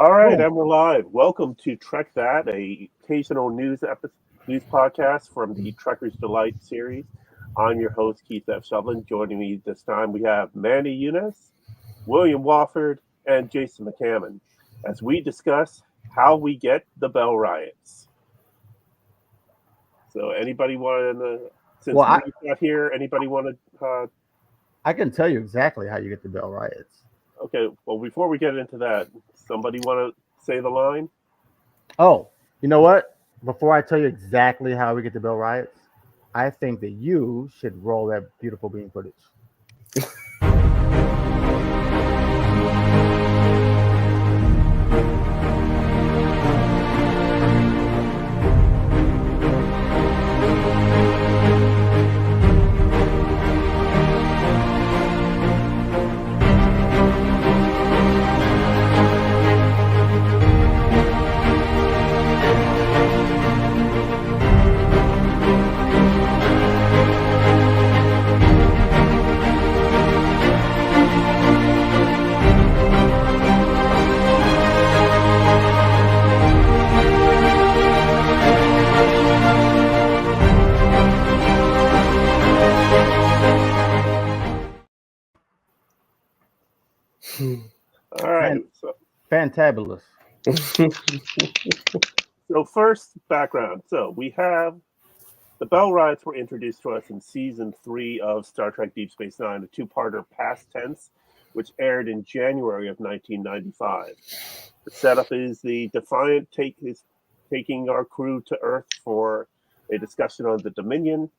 All right, Boom. and we're live. Welcome to Trek That, a occasional news podcast from the Trekker's Delight series. I'm your host Keith F. Shovlin. Joining me this time we have Manny Younes, William Wofford, and Jason McCammon as we discuss how we get the Bell Riots. So, anybody want to, since Well, I, Manny's not here, anybody want to? I can tell you exactly how you get the Bell Riots. Okay, well, before we get into that, somebody want to say the line? Oh, you know what? Before I tell you exactly how we get the Bell Riots, I think that you should roll that beautiful beam footage. All right, Fan- Fantabulous. so first background. So we have the Bell Riots were introduced to us in season 3 of Star Trek Deep Space Nine, a two-parter past tense, which aired in January of 1995. The setup is the Defiant is taking our crew to Earth for a discussion on the Dominion.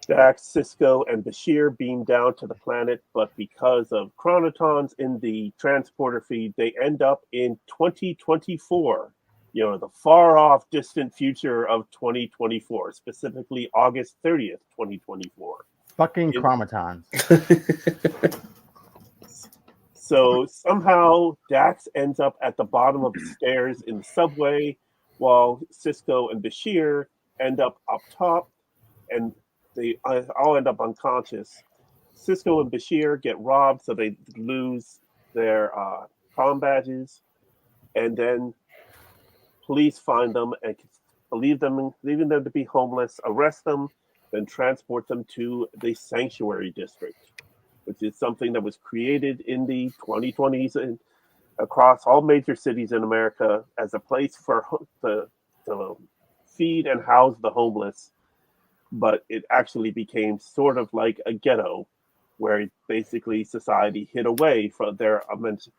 Dax, Cisco, and Bashir beam down to the planet, but because of chronotons in the transporter feed, they end up in 2024. The far off, distant future of 2024, specifically August 30th, 2024. Fucking In, chromatons. so somehow Dax ends up at the bottom of the stairs in the subway, while Cisco and Bashir end up top, and they all end up unconscious. Cisco and Bashir get robbed, so they lose their comm badges, and then police find them and leaving them to be homeless, arrest them, then transport them to the Sanctuary District, which is something that was created in the 2020s and across all major cities in America as a place for to feed and house the homeless, but it actually became sort of like a ghetto where basically society hid away from their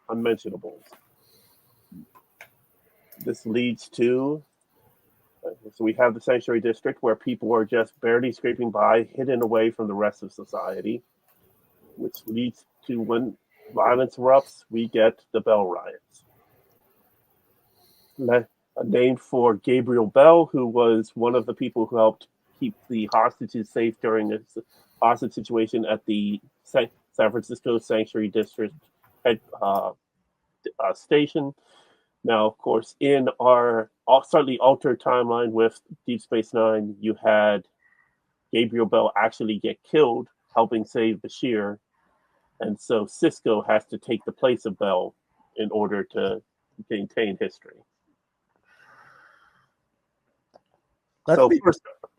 unmentionables. This leads to so we have the sanctuary district where people are just barely scraping by, hidden away from the rest of society, which leads to when violence erupts, we get the Bell Riots. Named for Gabriel Bell, who was one of the people who helped keep the hostages safe during a hostage situation at the San Francisco Sanctuary District station. Now, of course, in our slightly altered timeline with Deep Space Nine, you had Gabriel Bell actually get killed helping save Bashir, and so Cisco has to take the place of Bell in order to maintain history. Let's So be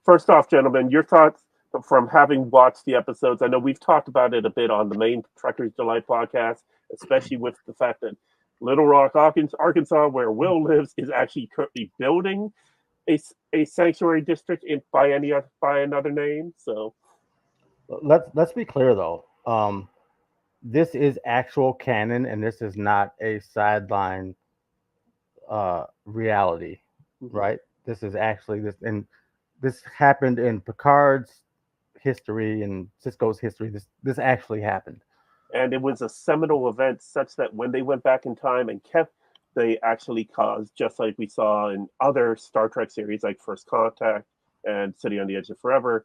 first off, gentlemen, your thoughts from having watched the episodes. I know we've talked about it a bit on the main Trekker's Delight podcast, especially with the fact that Little Rock, Arkansas, where Will lives, is actually currently building a sanctuary district by another name. So let's be clear though. This is actual canon, and this is not a sideline reality, right? This is actually this, and this happened in Picard's history and Cisco's history. This actually happened. and it was a seminal event such that when they went back in time and kept, they actually caused, just like we saw in other Star Trek series like First Contact and City on the Edge of Forever,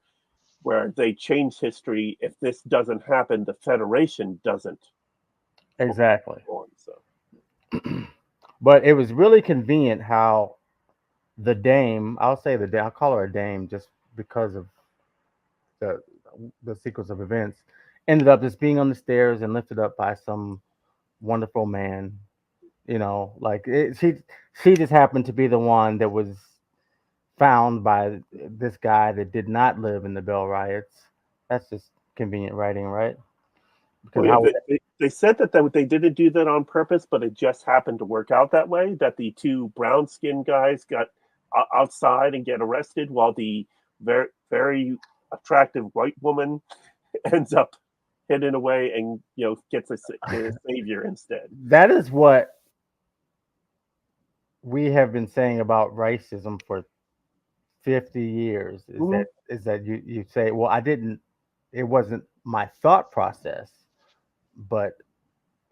where they changed history. If this doesn't happen, the Federation doesn't. Exactly. So But it was really convenient how the dame, I'll say the dame, I'll call her a dame just because of the the sequence of events, ended up just being on the stairs and lifted up by some wonderful man Like she just happened to be the one that was found by this guy that did not live in the Bell riots. That's just convenient writing, right? Well, Because yeah, how would they said that they didn't do that on purpose, but it just happened to work out that way. That the two brown skinned guys got outside and get arrested, while the very attractive white woman ends up hidden away and gets a savior instead. that is what we have been saying about racism for 50 years Hmm. is that you say, well, I didn't, it wasn't my thought process, but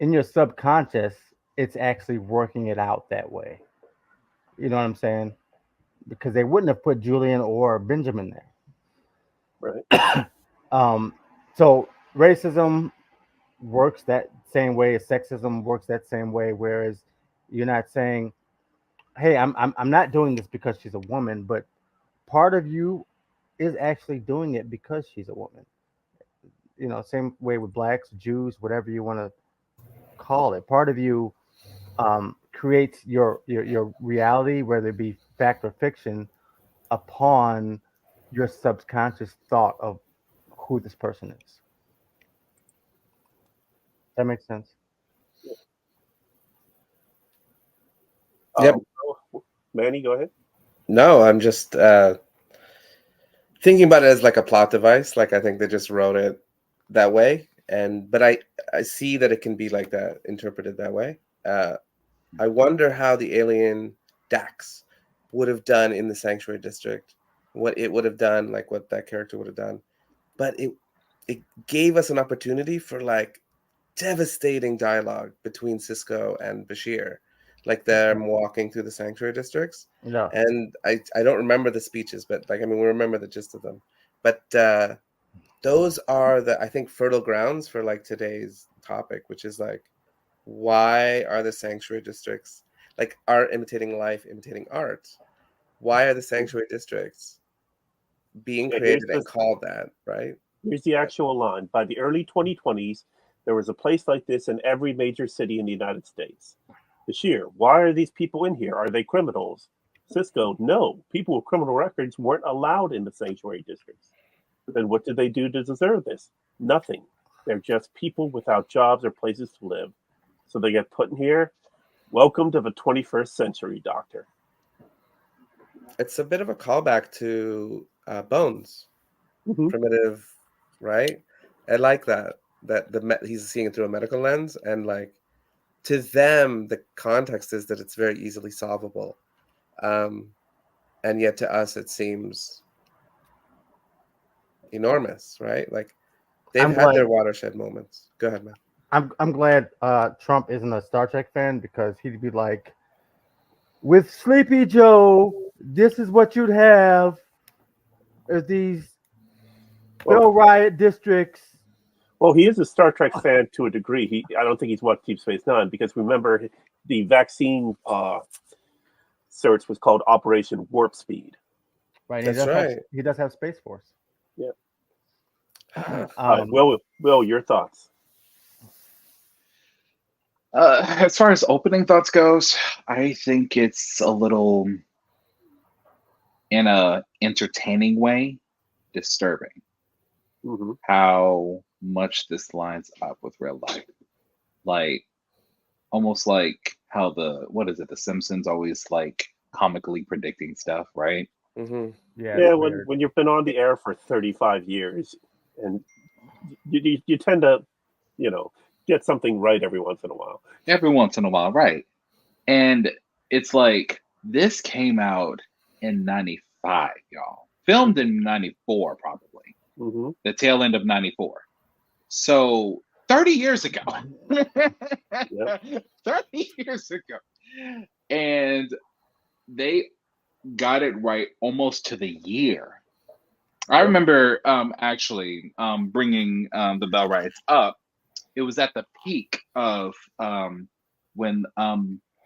in your subconscious it's actually working it out that way. You know what I'm saying? Because they wouldn't have put Julian or Benjamin Right. there. So racism works that same way as sexism works that same way, whereas you're not saying, hey, I'm not doing this because she's a woman, but part of you is actually doing it because she's a woman. Same way with blacks, Jews, whatever you want to call it. Part of you creates your reality, whether it be fact or fiction, upon your subconscious thought of who this person is. That makes sense. Yep. Um, Manny, go ahead. No, I'm just thinking about it as like a plot device. Like I think they just wrote it that way, and but I see that it can be like that, interpreted that way. I wonder how the alien Dax would have done in the Sanctuary District, what it would have done, like what that character would have done. But it gave us an opportunity for like devastating dialogue between Cisco and Bashir, like them walking through the Sanctuary Districts. Yeah. And I don't remember the speeches, but like I mean we remember the gist of them. But those are the I think fertile grounds for like today's topic, which is like why are the sanctuary districts like art imitating life, imitating art? Why are the sanctuary districts being Yeah, here's created the and called that, right? here's the actual line. By the early 2020s, there was a place like this in every major city in the United States. Bashir, why are these people in here? Are they criminals? Cisco, no. People with criminal records weren't allowed in the sanctuary districts. Then what did they do to deserve this? Nothing. They're just people without jobs or places to live. So they get put in here. Welcome to the 21st century, Doctor. It's a bit of a callback to Bones, Hmm. primitive, right? I like that he's seeing it through a medical lens, and like to them the context is that it's very easily solvable, um, and yet to us it seems enormous, right? Like they've I'm had glad. their watershed moments. Go ahead, man. I'm glad Trump isn't a Star Trek fan because he'd be like, with Sleepy Joe, this is what you'd have is these Well, Bell Riot districts. well, he is a Star Trek fan to a degree. I don't think he's watched Deep Space Nine because remember the vaccine search was called Operation Warp Speed. Right? That's right. He does have Space Force. Yeah. All right. Um, Will, your thoughts? As far as opening thoughts goes, I think it's a little, in a entertaining way, disturbing Hmm. how much this lines up with real life. Like almost like how the Simpsons always like comically predicting stuff, right? Hmm. yeah, Yeah, it's when weird. when you've been on the air for 35 years, and you tend to, you know, get something right every once in a while. Every once in a while, right? And it's like this came out in 95, y'all. Filmed in 94 probably. Hmm. The tail end of 94. So 30 years ago. Yep. 30 years ago. And they got it right almost to the year. I Yep. remember actually bringing the Bell Riots up. It was at the peak of when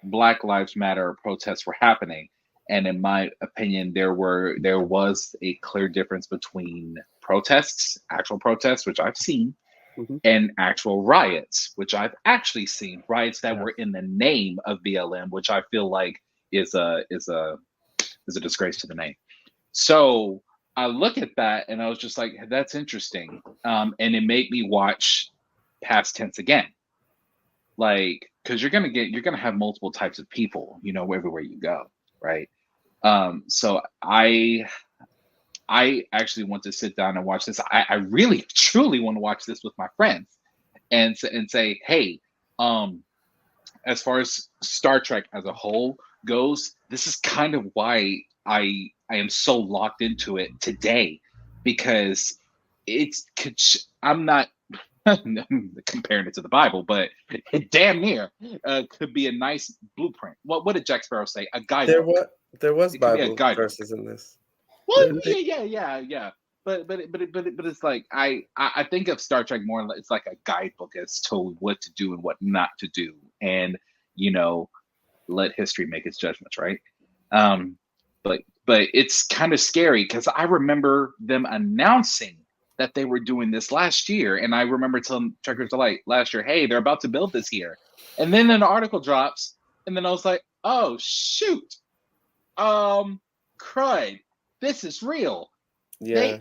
Black Lives Matter protests were happening, and in my opinion, there was a clear difference between protests, actual protests, which I've seen, Mhm. and actual riots, which I've actually seen riots that were in the name of BLM, which I feel like is a disgrace to the name. So I look at that and I was just like, that's interesting. And it made me watch Past Tense again. Like, because you're gonna have multiple types of people, everywhere you go, right? So I actually want to sit down and watch this. I really truly want to watch this with my friends and say, hey, as far as Star Trek as a whole goes, this is kind of why I am so locked into it today, because I'm not comparing it to the Bible, but it damn near could be a nice blueprint. What did Jack Sparrow say? A guidebook. There was It could be a Bible guidebook. verses in this. Well, Didn't they? yeah. But it's like I think of Star Trek more. It's like a guidebook as to what to do and what not to do, and let history make its judgments, right? But it's kind of scary because I remember them announcing that they were doing this last year, and I remember telling Trekkers Delight last year, "Hey, they're about to build this here," and then an article drops, and then I was like, "Oh shoot, crud, this is real." Yeah.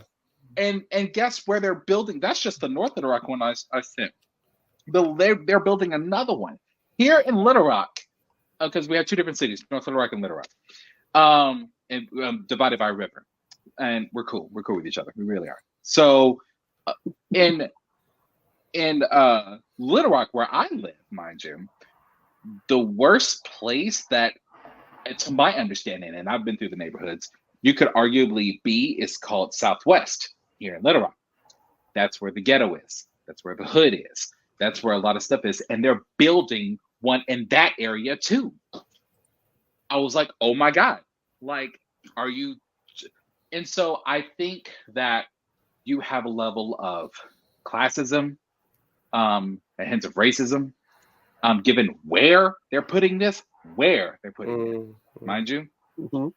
And guess where they're building? That's just the North Little Rock one I sent. They're building another one here in Little Rock, because we have two different cities, North Little Rock and Little Rock, and divided by a river, and we're cool with each other, we really are. So in Little Rock, where I live, mind you, the worst place that, to my understanding, and I've been through the neighborhoods, you could arguably be is called Southwest here in Little Rock. That's where the ghetto is. That's where the hood is. That's where a lot of stuff is. And they're building one in that area too. I was like, oh my God, like, are you? And so I think that you have a level of classism, a hint of racism, given where they're putting this, it, mind you,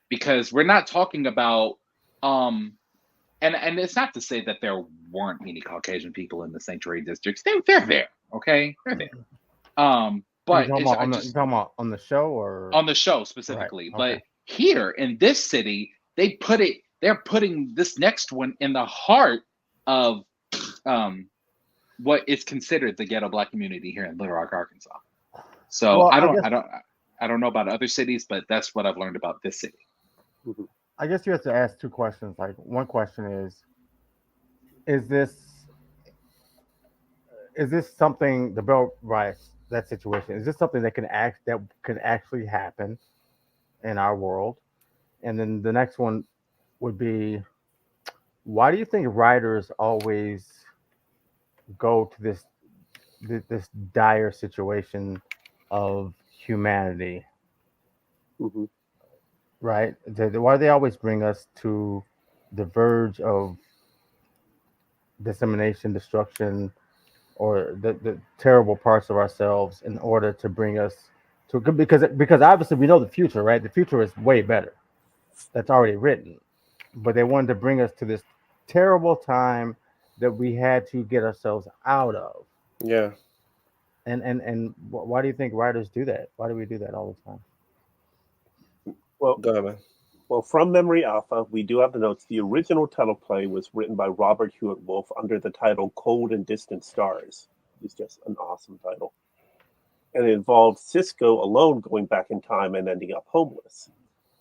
because we're not talking about, and it's not to say that there weren't any Caucasian people in the sanctuary districts. They're there, okay, they're there. But you're talking about on the show or on the show specifically, right. Okay. But here in this city, they're putting this next one in the heart of what is considered the ghetto Black community here in Little Rock, Arkansas. So Well, I don't know about other cities, but that's what I've learned about this city. I guess you have to ask two questions. Like, one question is this something, the Bell Riots, that situation, is this something that can actually happen in our world? And then the next one would be, why do you think writers always go to this dire situation of humanity? Right? Why do they always bring us to the verge of dissemination, destruction, or the terrible parts of ourselves in order to bring us to, because obviously we know the future, right? The future is way better. That's already written. But they wanted to bring us to this terrible time that we had to get ourselves out of. Yeah. And why do you think writers do that? Why do we do that all the time? Well, go ahead, man. Well, from Memory Alpha, we do have the notes. The original teleplay was written by Robert Hewitt Wolfe under the title Cold and Distant Stars. It's just an awesome title. And it involved Cisco alone going back in time and ending up homeless.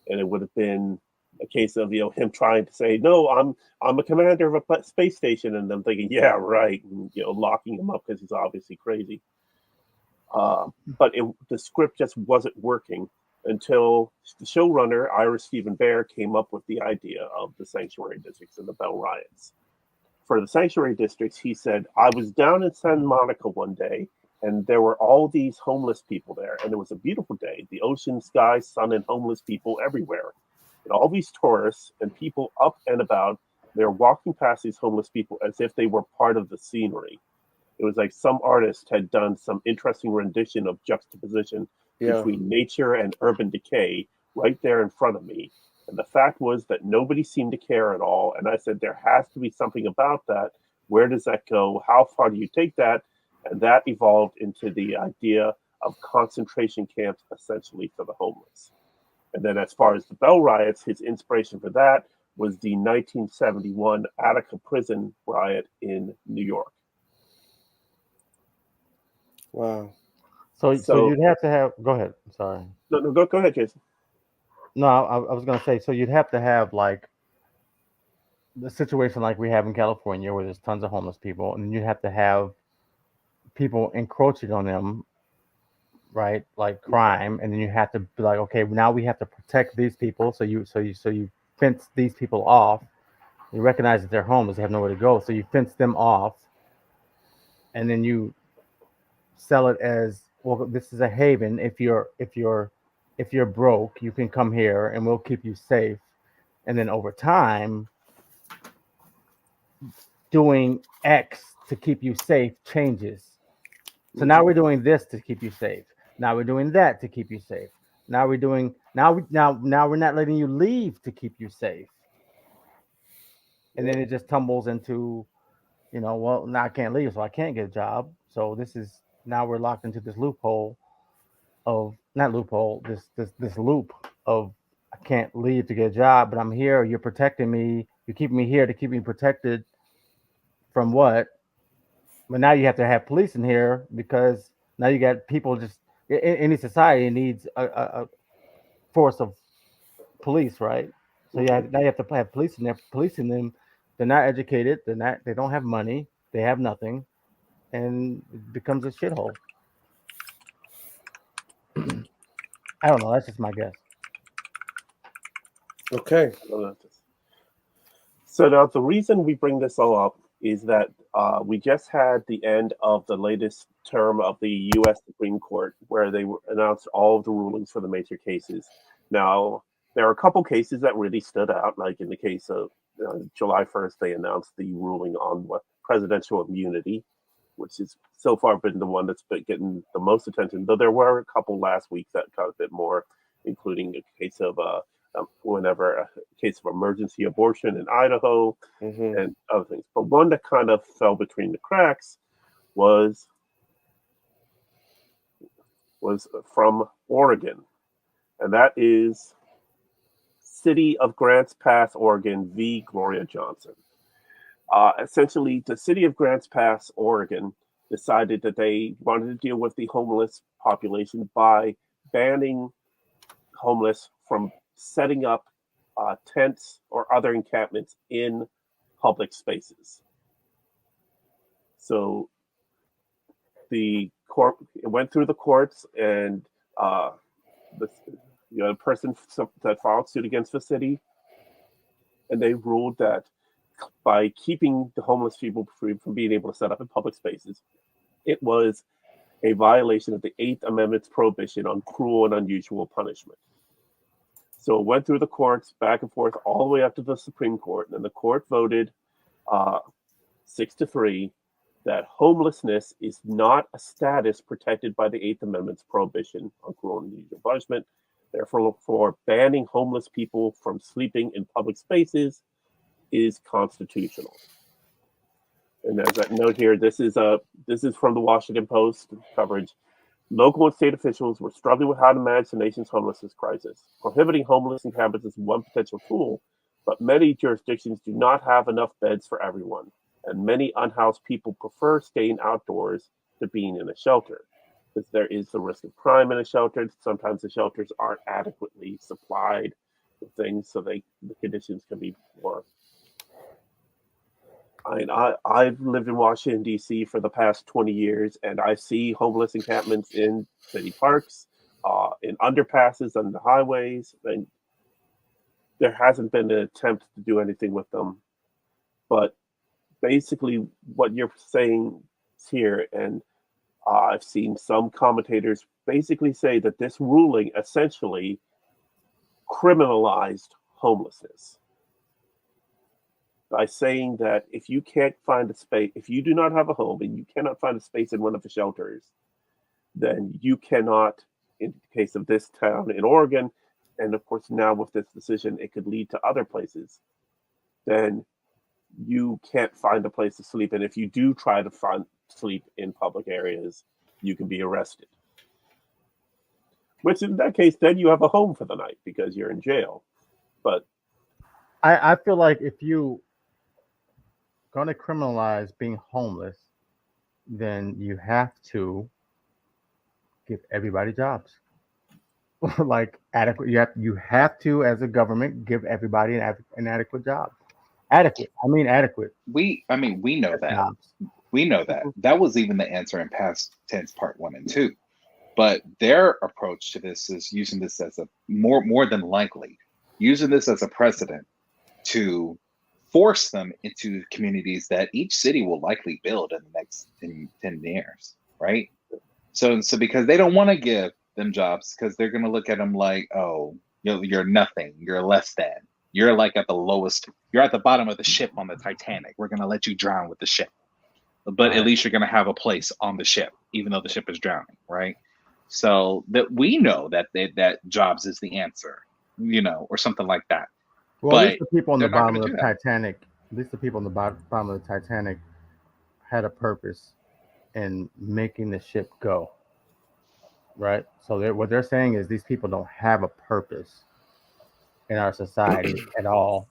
And it would have been a case of him trying to say, no, I'm a commander of a space station, and them thinking, yeah, right, and locking him up because he's obviously crazy. But the script just wasn't working until the showrunner, Ira Stephen Bear, came up with the idea of the sanctuary districts and the Bell Riots. For the sanctuary districts, he said, I was down in Santa Monica one day, and there were all these homeless people there, and it was a beautiful day. The ocean, sky, sun, and homeless people everywhere. And all these tourists and people up and about, they're walking past these homeless people as if they were part of the scenery. It was like some artist had done some interesting rendition of juxtaposition between nature and urban decay right there in front of me. And the fact was that nobody seemed to care at all. And I said, there has to be something about that Where does that go? How far do you take that? And that evolved into the idea of concentration camps, essentially for the homeless. And then, as far as the Bell riots, his inspiration for that was the 1971 Attica prison riot in New York. Wow. So So, you'd have to have. Go ahead. I'm sorry. no, go ahead, Jason. No, I was gonna say. So you'd have to have like the situation like we have in California, where there's tons of homeless people, and you have to have people encroaching on them, right? Like crime, and then you have to be like, okay, now we have to protect these people. So you fence these people off. You recognize that they're homeless, they have nowhere to go, so you fence them off, and then you sell it as, well, this is a haven. If you're broke, you can come here, and we'll keep you safe. And then over time, doing X to keep you safe changes. So now we're doing this to keep you safe. Now we're doing that to keep you safe. Now we're doing now we're not letting you leave to keep you safe. And then it just tumbles into, well, now I can't leave, so I can't get a job. So this is now we're locked into this loophole of not loophole, this loop of I can't leave to get a job, but I'm here. You're protecting me. You're keeping me here to keep me protected from what? But now you have to have police in here because now you got people just any society needs a force of police, right? So yeah, now you have to have police in there, policing them. They're not educated. They don't have money. They have nothing, and it becomes a shithole. I don't know. That's just my guess. Okay. So now the reason we bring this all up is that we just had the end of the latest term of the U.S. Supreme Court, where they announced all of the rulings for the major cases. Now, there are a couple cases that really stood out, like in the case of July 1st, they announced the ruling on what presidential immunity, which has so far been the one that's been getting the most attention, though there were a couple last week that got a bit more, including a case of whenever a case of emergency abortion in Idaho Mm-hmm. and other things. But one that kind of fell between the cracks was from Oregon, and that is City of Grants Pass, Oregon v. Gloria Johnson. Essentially, the city of Grants Pass, Oregon, decided that they wanted to deal with the homeless population by banning homeless from setting up tents or other encampments in public spaces. So the court it went through the courts, and the person that filed suit against the city, and they ruled that by keeping the homeless people free from being able to set up in public spaces, it was a violation of the Eighth Amendment's prohibition on cruel and unusual punishment. So it went through the courts, back and forth, all the way up to the Supreme Court, and the court voted 6-3 that homelessness is not a status protected by the Eighth Amendment's prohibition on cruel and unusual punishment. Therefore, banning homeless people from sleeping in public spaces is constitutional. And as I note here, this is from the Washington Post coverage. Local and state officials were struggling with how to manage the nation's homelessness crisis. Prohibiting homeless encampments is one potential tool, but many jurisdictions do not have enough beds for everyone, and many unhoused people prefer staying outdoors to being in a shelter, because there is the risk of crime in a shelter. Sometimes the shelters aren't adequately supplied with things, so the conditions can be more. I've lived in Washington, D.C. for the past 20 years, and I see homeless encampments in city parks, in underpasses, on the highways, and there hasn't been an attempt to do anything with them. But basically, what you're saying here, and I've seen some commentators basically say that this ruling essentially criminalized homelessness by saying that if you can't find a space, if you do not have a home and you cannot find a space in one of the shelters, then you cannot, in the case of this town in Oregon, and of course now with this decision, it could lead to other places, then you can't find a place to sleep, and if you do try to find sleep in public areas, you can be arrested. Which in that case, then you have a home for the night because you're in jail. But I feel like if you going to criminalize being homeless, then you have to give everybody jobs. Like adequate. You have to, as a government, give everybody an adequate job. Adequate. I mean adequate We know that. jobs. We know that. That was even the answer in past tense part 1 and 2. But their approach to this is using this as a more than likely, using this as a precedent to force them into communities that each city will likely build in the next 10 years, right? So because they don't want to give them jobs because they're going to look at them like, oh, you're nothing, you're less than, you're like at the lowest, you're at the bottom of the ship on the Titanic. We're going to let you drown with the ship, but at least you're going to have a place on the ship, even though the ship is drowning, right? So that we know that that jobs is the answer, or something like that. Well, at least But the people on the they're not bottom gonna of the do that. Titanic, at least the people on the bottom of the Titanic had a purpose in making the ship go. Right? So what they're saying is these people don't have a purpose in our society at all.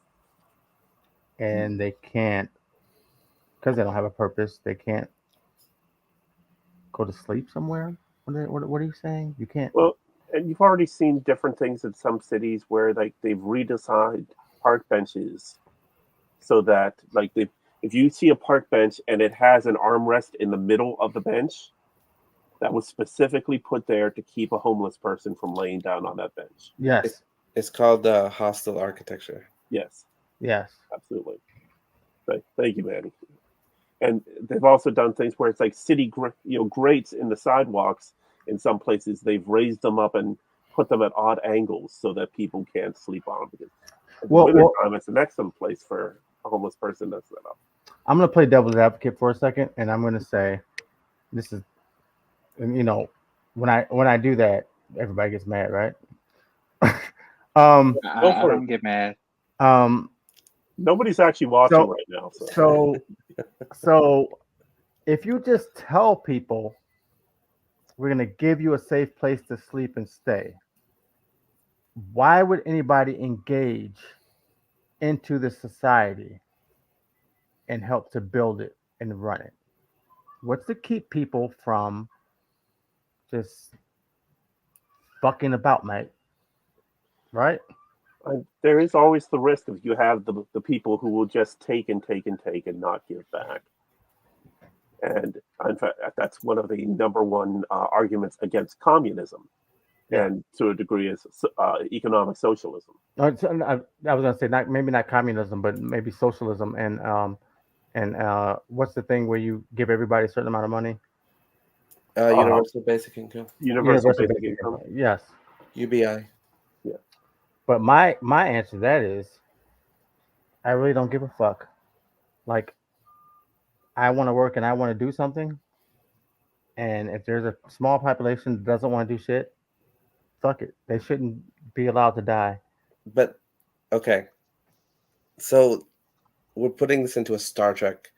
And they can't, because they don't have a purpose, they can't go to sleep somewhere. What are you saying? You can't. well, and you've already seen different things in some cities where like they've redesigned park benches so that like if you see a park bench and it has an armrest in the middle of the bench, that was specifically put there to keep a homeless person from laying down on that bench. Yes. It's called hostile architecture. Yes, Yes. absolutely. Thank you, Manny. And they've also done things where it's like city, grates in the sidewalks. In some places, they've raised them up and put them at odd angles so that people can't sleep on. Because in the wintertime, it's an excellent place for a homeless person to set up. I'm going to play devil's advocate for a second, and I'm going to say, this is, when I do that, everybody gets mad, right? I don't get mad. Nobody's actually watching right now. So if you just tell people we're going to give you a safe place to sleep and stay, why would anybody engage into the society and help to build it and run it? What's to keep people from just fucking about, mate? Right? There is always the risk of you have the people who will just take and take and take and not give back. And in fact, that's one of the number one arguments against communism, and to a degree is economic socialism. I was going to say maybe not communism, but maybe socialism. And what's the thing where you give everybody a certain amount of money? Universal basic income. Universal basic income. Yes. UBI. Yeah. But my answer to that is, I really don't give a fuck. Like, I want to work and I want to do something. And if there's a small population that doesn't want to do shit, fuck it. They shouldn't be allowed to die. But, okay. So, we're putting this into a Star Trek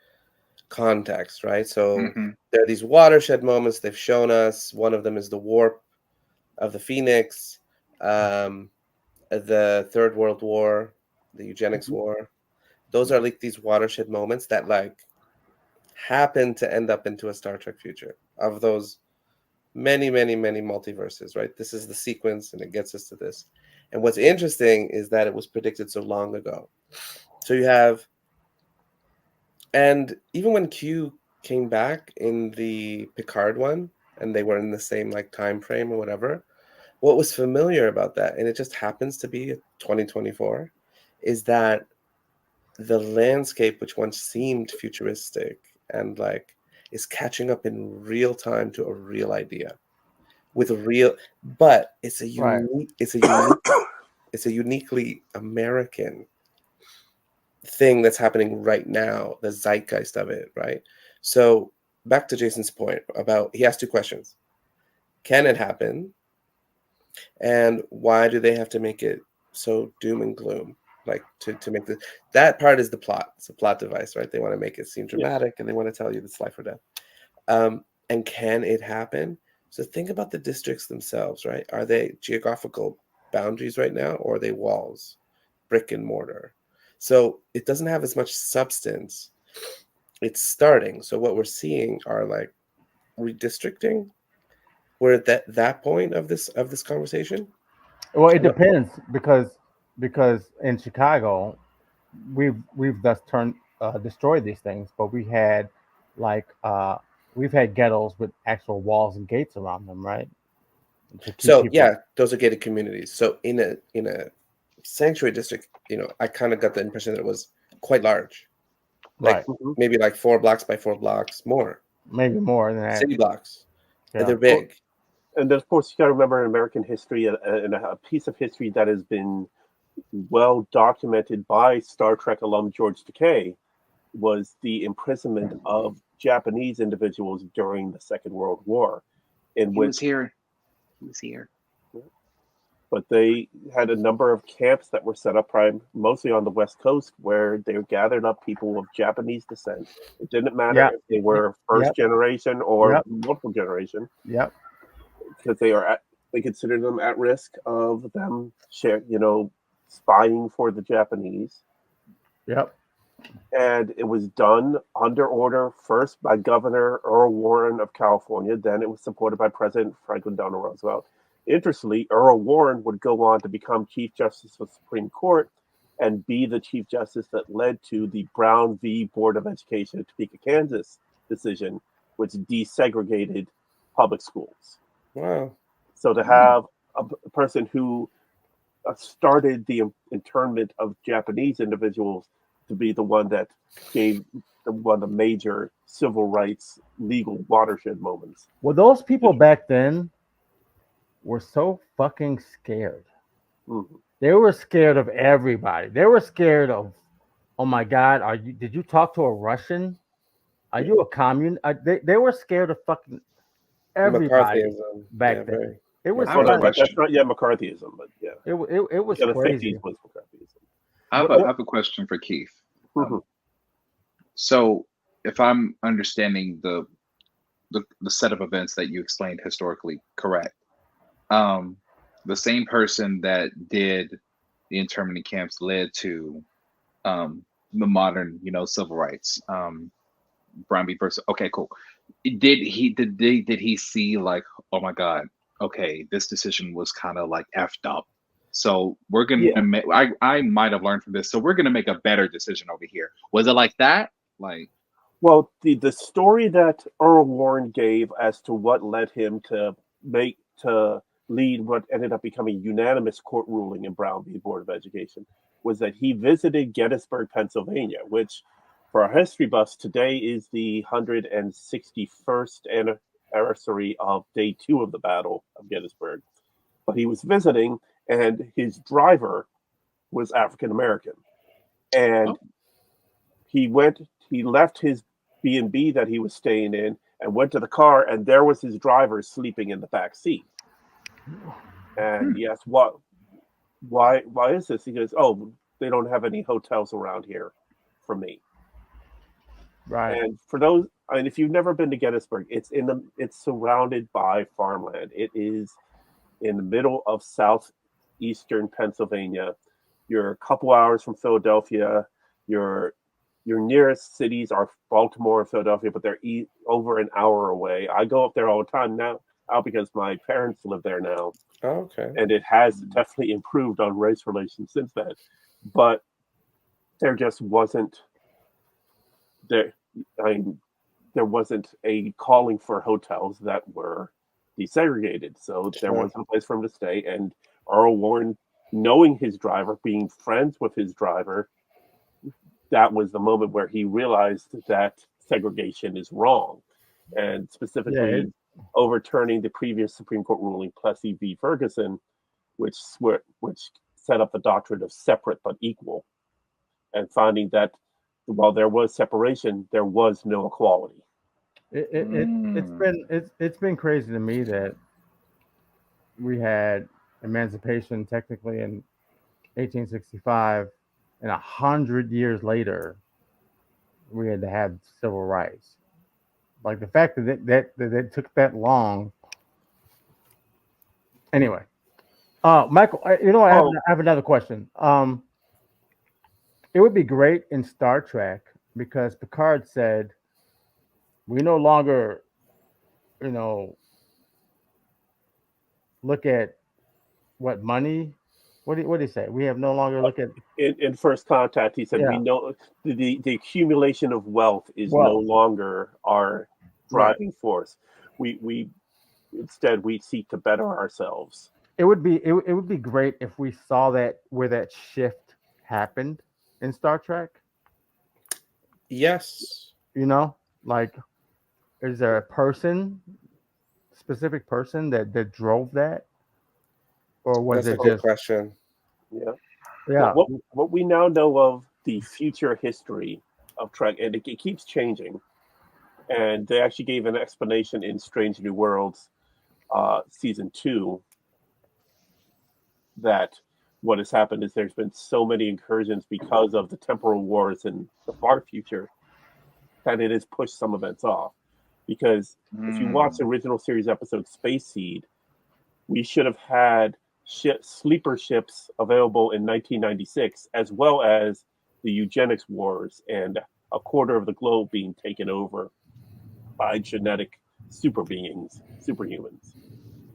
context, right? So, there are these watershed moments they've shown us. One of them is the warp of the Phoenix, the Third World War, the eugenics war. Those are like these watershed moments that like happen to end up into a Star Trek future of those many, many, many multiverses, right? This is the sequence and it gets us to this. And what's interesting is that it was predicted so long ago. So you have, and even when Q came back in the Picard one, and they were in the same like time frame or whatever, what was familiar about that, and it just happens to be 2024, is that the landscape, which once seemed futuristic and like is catching up in real time to a real idea with a real, but it's a unique, it's a uniquely American thing that's happening right now, the zeitgeist of it, right? So back to Jason's point about, he asked two questions. Can it happen? And why do they have to make it so doom and gloom? like to make that part is the plot. It's a plot device, right? They want to make it seem Yeah. dramatic, and they want to tell you it's life or death. And can it happen? So think about the districts themselves, right? Are they geographical boundaries right now, or are they walls, brick and mortar? So it doesn't have as much substance. It's starting. So what we're seeing are like redistricting. We're at that point of this conversation. Well, it Yep. depends because in Chicago, we've thus turned destroyed these things, but like we've had ghettos with actual walls and gates around them, right? To keep So people yeah, those are gated communities. So in a sanctuary district, I kind of got the impression that it was quite large, like right, Mhm. maybe like 4 blocks by 4 blocks more, maybe more than that. city blocks, and Yeah. they're big. And then, of course, you got to remember in American history, and a piece of history that has been well documented by Star Trek alum George Takei was the imprisonment of Japanese individuals during the Second World War, in He was which, here. He was here. but they had a number of camps that were set up mostly on the West Coast where they gathered up people of Japanese descent. It didn't matter Yeah. if they were first Yep. generation or Yep. multiple generation, Yep. because they considered them at risk of them spying for the Japanese. Yep. And it was done under order first by Governor Earl Warren of California. Then it was supported by President Franklin Delano Roosevelt. Interestingly, Earl Warren would go on to become Chief Justice of the Supreme Court and be the Chief Justice that led to the Brown v. Board of Education of Topeka, Kansas decision, which desegregated public schools. Wow. So to have a person who started the internment of Japanese individuals to be the one that gave one of the major civil rights legal watershed moments. Well, those people back then were so fucking scared. Mhm. They were scared of everybody. They were scared of, oh my God, did you talk to a Russian? Are Yeah. you a communist? They were scared of fucking everybody McCarthyism. Yeah, back then. very It was I have Well, a fun. that's question. not yet McCarthyism, but yeah, It was yeah, the '50s crazy. was McCarthyism. I What? have a question for Keith. Mhm. So, if I'm understanding the set of events that you explained historically correct, um, the same person that did the internment camps led to the modern, civil rights. Brown v. versus. Okay, cool. Did he see like, oh my God, okay, this decision was kind of like effed up. So we're Yeah. gonna make. I might have learned from this. So we're gonna make a better decision over here. Was it like that? Like, Well, the story that Earl Warren gave as to what led him to lead what ended up becoming a unanimous court ruling in Brown v. Board of Education was that he visited Gettysburg, Pennsylvania, which for our history buffs today is the 161st anniversary of day 2 of the Battle of Gettysburg. But he was visiting, and his driver was African American, and oh, he left his B&B that he was staying in and went to the car, and there was his driver sleeping in the back seat. And hmm, he asked, why is this? He goes, oh, they don't have any hotels around here for me. Right. And for those, I mean, if you've never been to Gettysburg, it's surrounded by farmland. It is in the middle of southeastern Pennsylvania. You're a couple hours from Philadelphia. Your your nearest cities are Baltimore and Philadelphia, but they're over an hour away. I go up there all the time now because my parents live there now, Oh, okay. and it has definitely improved on race relations since then. But there just wasn't there. I mean, there wasn't a calling for hotels that were desegregated, so there Sure. wasn't a place for him to stay. And Earl Warren, knowing his driver, being friends with his driver, that was the moment where he realized that segregation is wrong, and Yeah. specifically overturning the previous Supreme Court ruling, Plessy v. Ferguson, which set up the doctrine of separate but equal, and finding that while there was separation, there was no equality. mm, It's been crazy to me that we had emancipation technically in 1865, and 100 years later, we had to have civil rights. Like the fact that it took that long. Anyway, Michael, Oh, I have another question. It would be great in Star Trek because Picard said we no longer, you know, look at what money. What did he say? We have no longer look at in First Contact, he said, we yeah know the accumulation of wealth is no wealth. longer our Right. driving force. We instead we seek to better ourselves. It would be great if we saw that where that shift happened in Star Trek. Yes, You know, like is there a specific person that drove that, or was that's a it good just question. Yeah. What yeah? what we now know of the future history of Trek, and it keeps changing. And they actually gave an explanation in Strange New Worlds season 2 that what has happened is there's been so many incursions because of the temporal wars in the far future that it has pushed some events off. Because if you watch Mm. the original series episode Space Seed, we should have had sleeper ships available in 1996, as well as the eugenics wars and a quarter of the globe being taken over by genetic super beings, superhumans.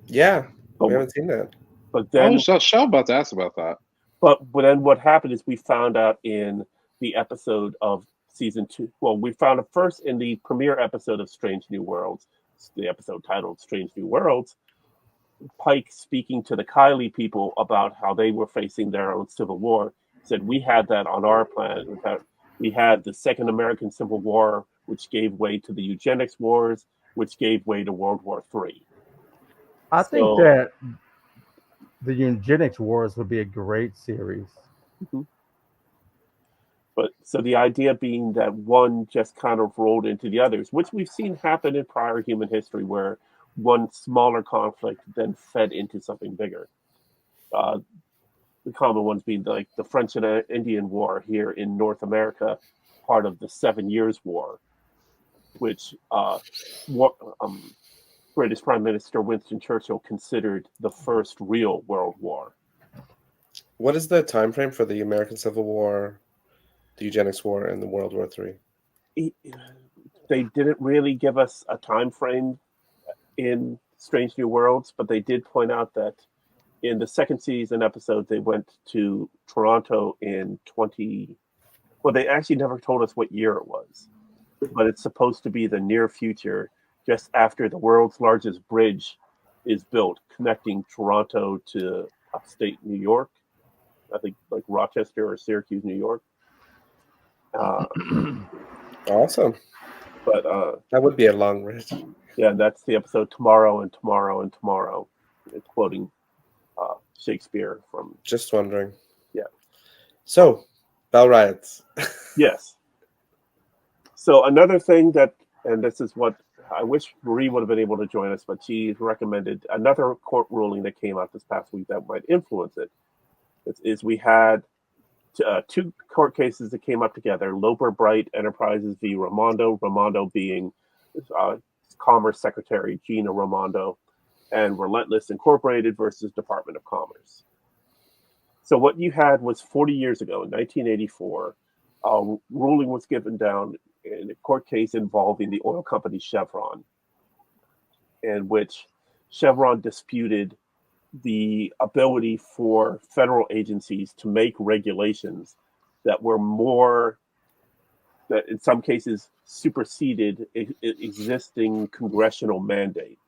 Yeah, we But haven't seen that. but I then was just about to ask about that. but then what happened is we found out in the episode of season 2. Well, we found it first in the premiere episode of Strange New Worlds, the episode titled Strange New Worlds. Pike speaking to the Kylie people about how they were facing their own civil war said we had that on our planet. In fact, we had the Second American Civil War, which gave way to the eugenics wars, which gave way to World War III. I think So, that the eugenics wars would be a great series. mhm. But so the idea being that one just kind of rolled into the others, which we've seen happen in prior human history, where one smaller conflict then fed into something bigger. Uh, the common ones being like the French and Indian War here in North America, part of the 7 Years' War, which war, British Prime Minister Winston Churchill considered the first real world war. What is the time frame for the American Civil War, the Eugenics War, and the World War III? They didn't really give us a time frame in Strange New Worlds, but they did point out that in the second season episode, they went to Toronto in 20. Well, they actually never told us what year it was, but it's supposed to be the near future, just after the world's largest bridge is built connecting Toronto to upstate New York. I think like Rochester or Syracuse, New York. Uh, Awesome. but That would be a long bridge. yeah, that's the episode Tomorrow and Tomorrow and Tomorrow, quoting Shakespeare from. Just wondering. Yeah. So, Bell Riots. Yes. So another thing that, and this is what I wish Marie would have been able to join us, but she recommended another court ruling that came out this past week that might influence it. Is we had two court cases that came up together: Loper Bright Enterprises v. Raimondo, Raimondo being uh, Commerce Secretary Gina Raimondo, and Relentless Incorporated versus Department of Commerce. So what you had was 40 years ago, in 1984, a ruling was given down in a court case involving the oil company Chevron, in which Chevron disputed the ability for federal agencies to make regulations that were more, that in some cases superseded existing congressional mandate.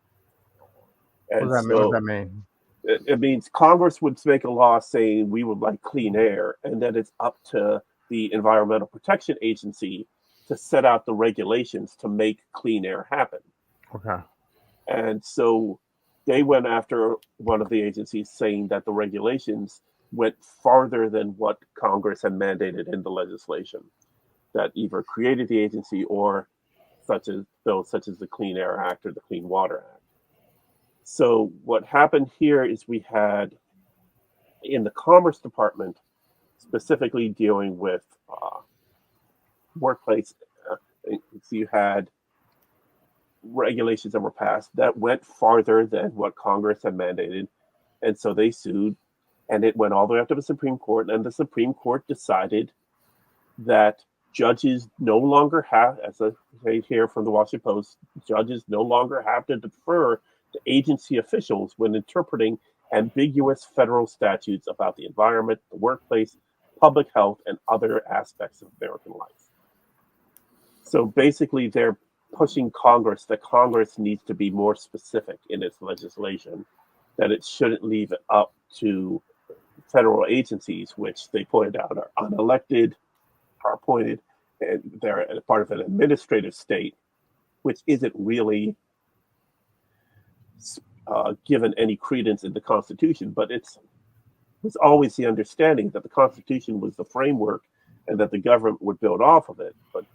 And What does that so mean? it means Congress would make a law saying we would like clean air, and then it's up to the Environmental Protection Agency to set out the regulations to make clean air happen. Okay. And so they went after one of the agencies saying that the regulations went farther than what Congress had mandated in the legislation that either created the agency or such as bills such as the Clean Air Act or the Clean Water Act. So what happened here is we had in the Commerce Department specifically dealing with workplace. So you had regulations that were passed that went farther than what Congress had mandated, and so they sued, and it went all the way up to the Supreme Court, and the Supreme Court decided that judges no longer have, as I say here from the Washington Post, judges no longer have to defer to agency officials when interpreting ambiguous federal statutes about the environment, the workplace, public health, and other aspects of American life. So basically, they're pushing Congress that Congress needs to be more specific in its legislation, that it shouldn't leave it up to federal agencies, which they pointed out are unelected, are appointed, and they're a part of an administrative state, which isn't really given any credence in the Constitution. But it was always the understanding that the Constitution was the framework and that the government would build off of it. But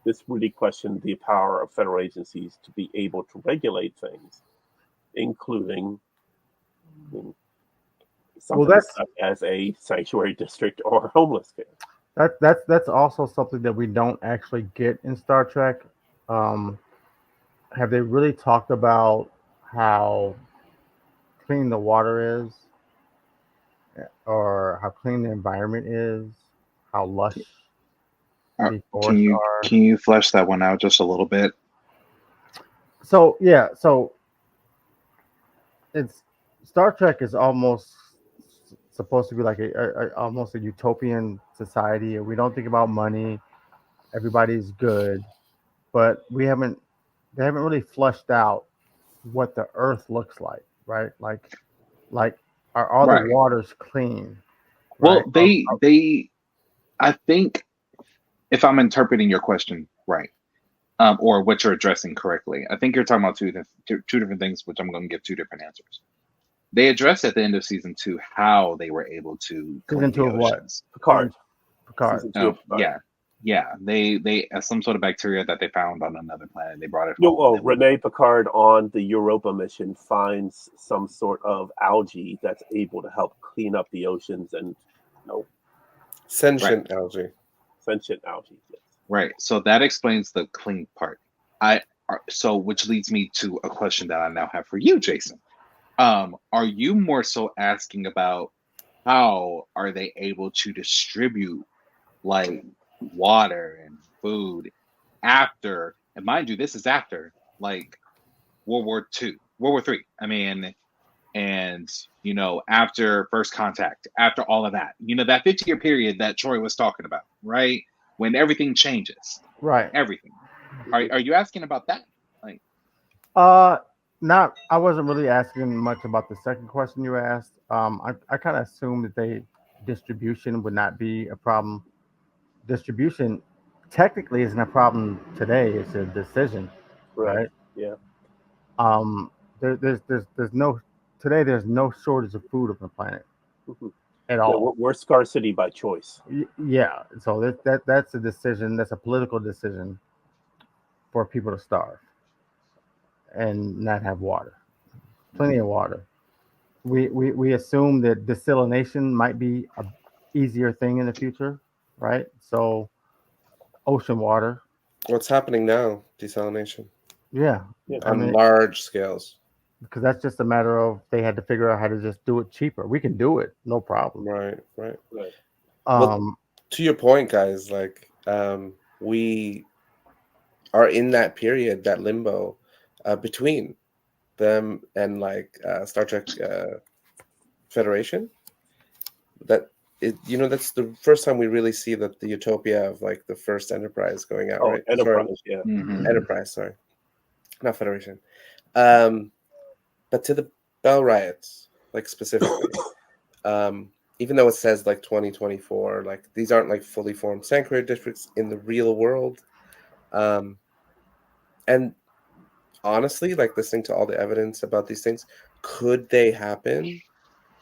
this really questioned the power of federal agencies to be able to regulate things, including something such as a sanctuary district or homeless care. That's also something that we don't actually get in Star Trek. Have they really talked about how clean the water is, or how clean the environment is, how lush the forests are? Can you flesh that one out just a little bit? So it's Star Trek is almost supposed to be like almost a utopian society. We don't think about money. Everybody's good, but they haven't really fleshed out what the Earth looks like, right? Like are all the waters clean? Right? Well, I think if I'm interpreting your question right, or what you're addressing correctly, I think you're talking about two different things, which I'm going to give two different answers. They addressed at the end of season 2 how they were able to season 2 of what? Picard. Yeah. They some sort of bacteria that they found on another planet. They brought it. Rene Picard on the Europa mission finds some sort of algae that's able to help clean up the oceans and sentient algae. Sentient algae. Yes. Right. So that explains the clean part. So which leads me to a question that I now have for you, Jason. Are you more so asking about how are they able to distribute like water and food after, and mind you, this is after like World War III. I mean, and after First Contact, after all of that, that 50-year period that Troy was talking about, right? When everything changes, right? Everything. Are you asking about that? Like, I wasn't really asking much about the second question you asked. I kind of assumed that distribution would not be a problem. Distribution technically isn't a problem today. It's a decision, right? Yeah. There's no shortage of food on the planet at all. We're scarcity by choice. Yeah. So that's a decision. That's a political decision for people to starve and not have water. Plenty of water. We assume that desalination might be a easier thing in the future, right? So ocean water. What's happening now? Desalination. Yeah. On large scales. Because that's just a matter of they had to figure out how to just do it cheaper. We can do it, no problem. Right. Well, to your point, guys, like we are in that period, that limbo between them and like Star Trek Federation. That's the first time we really see the utopia of like the first Enterprise going out, right? Enterprise, yeah. Mm-hmm. Enterprise, sorry, not Federation. But to the Bell Riots, like specifically, even though it says like 2024, like these aren't like fully formed sanctuary districts in the real world, and honestly, like listening to all the evidence about these things, could they happen?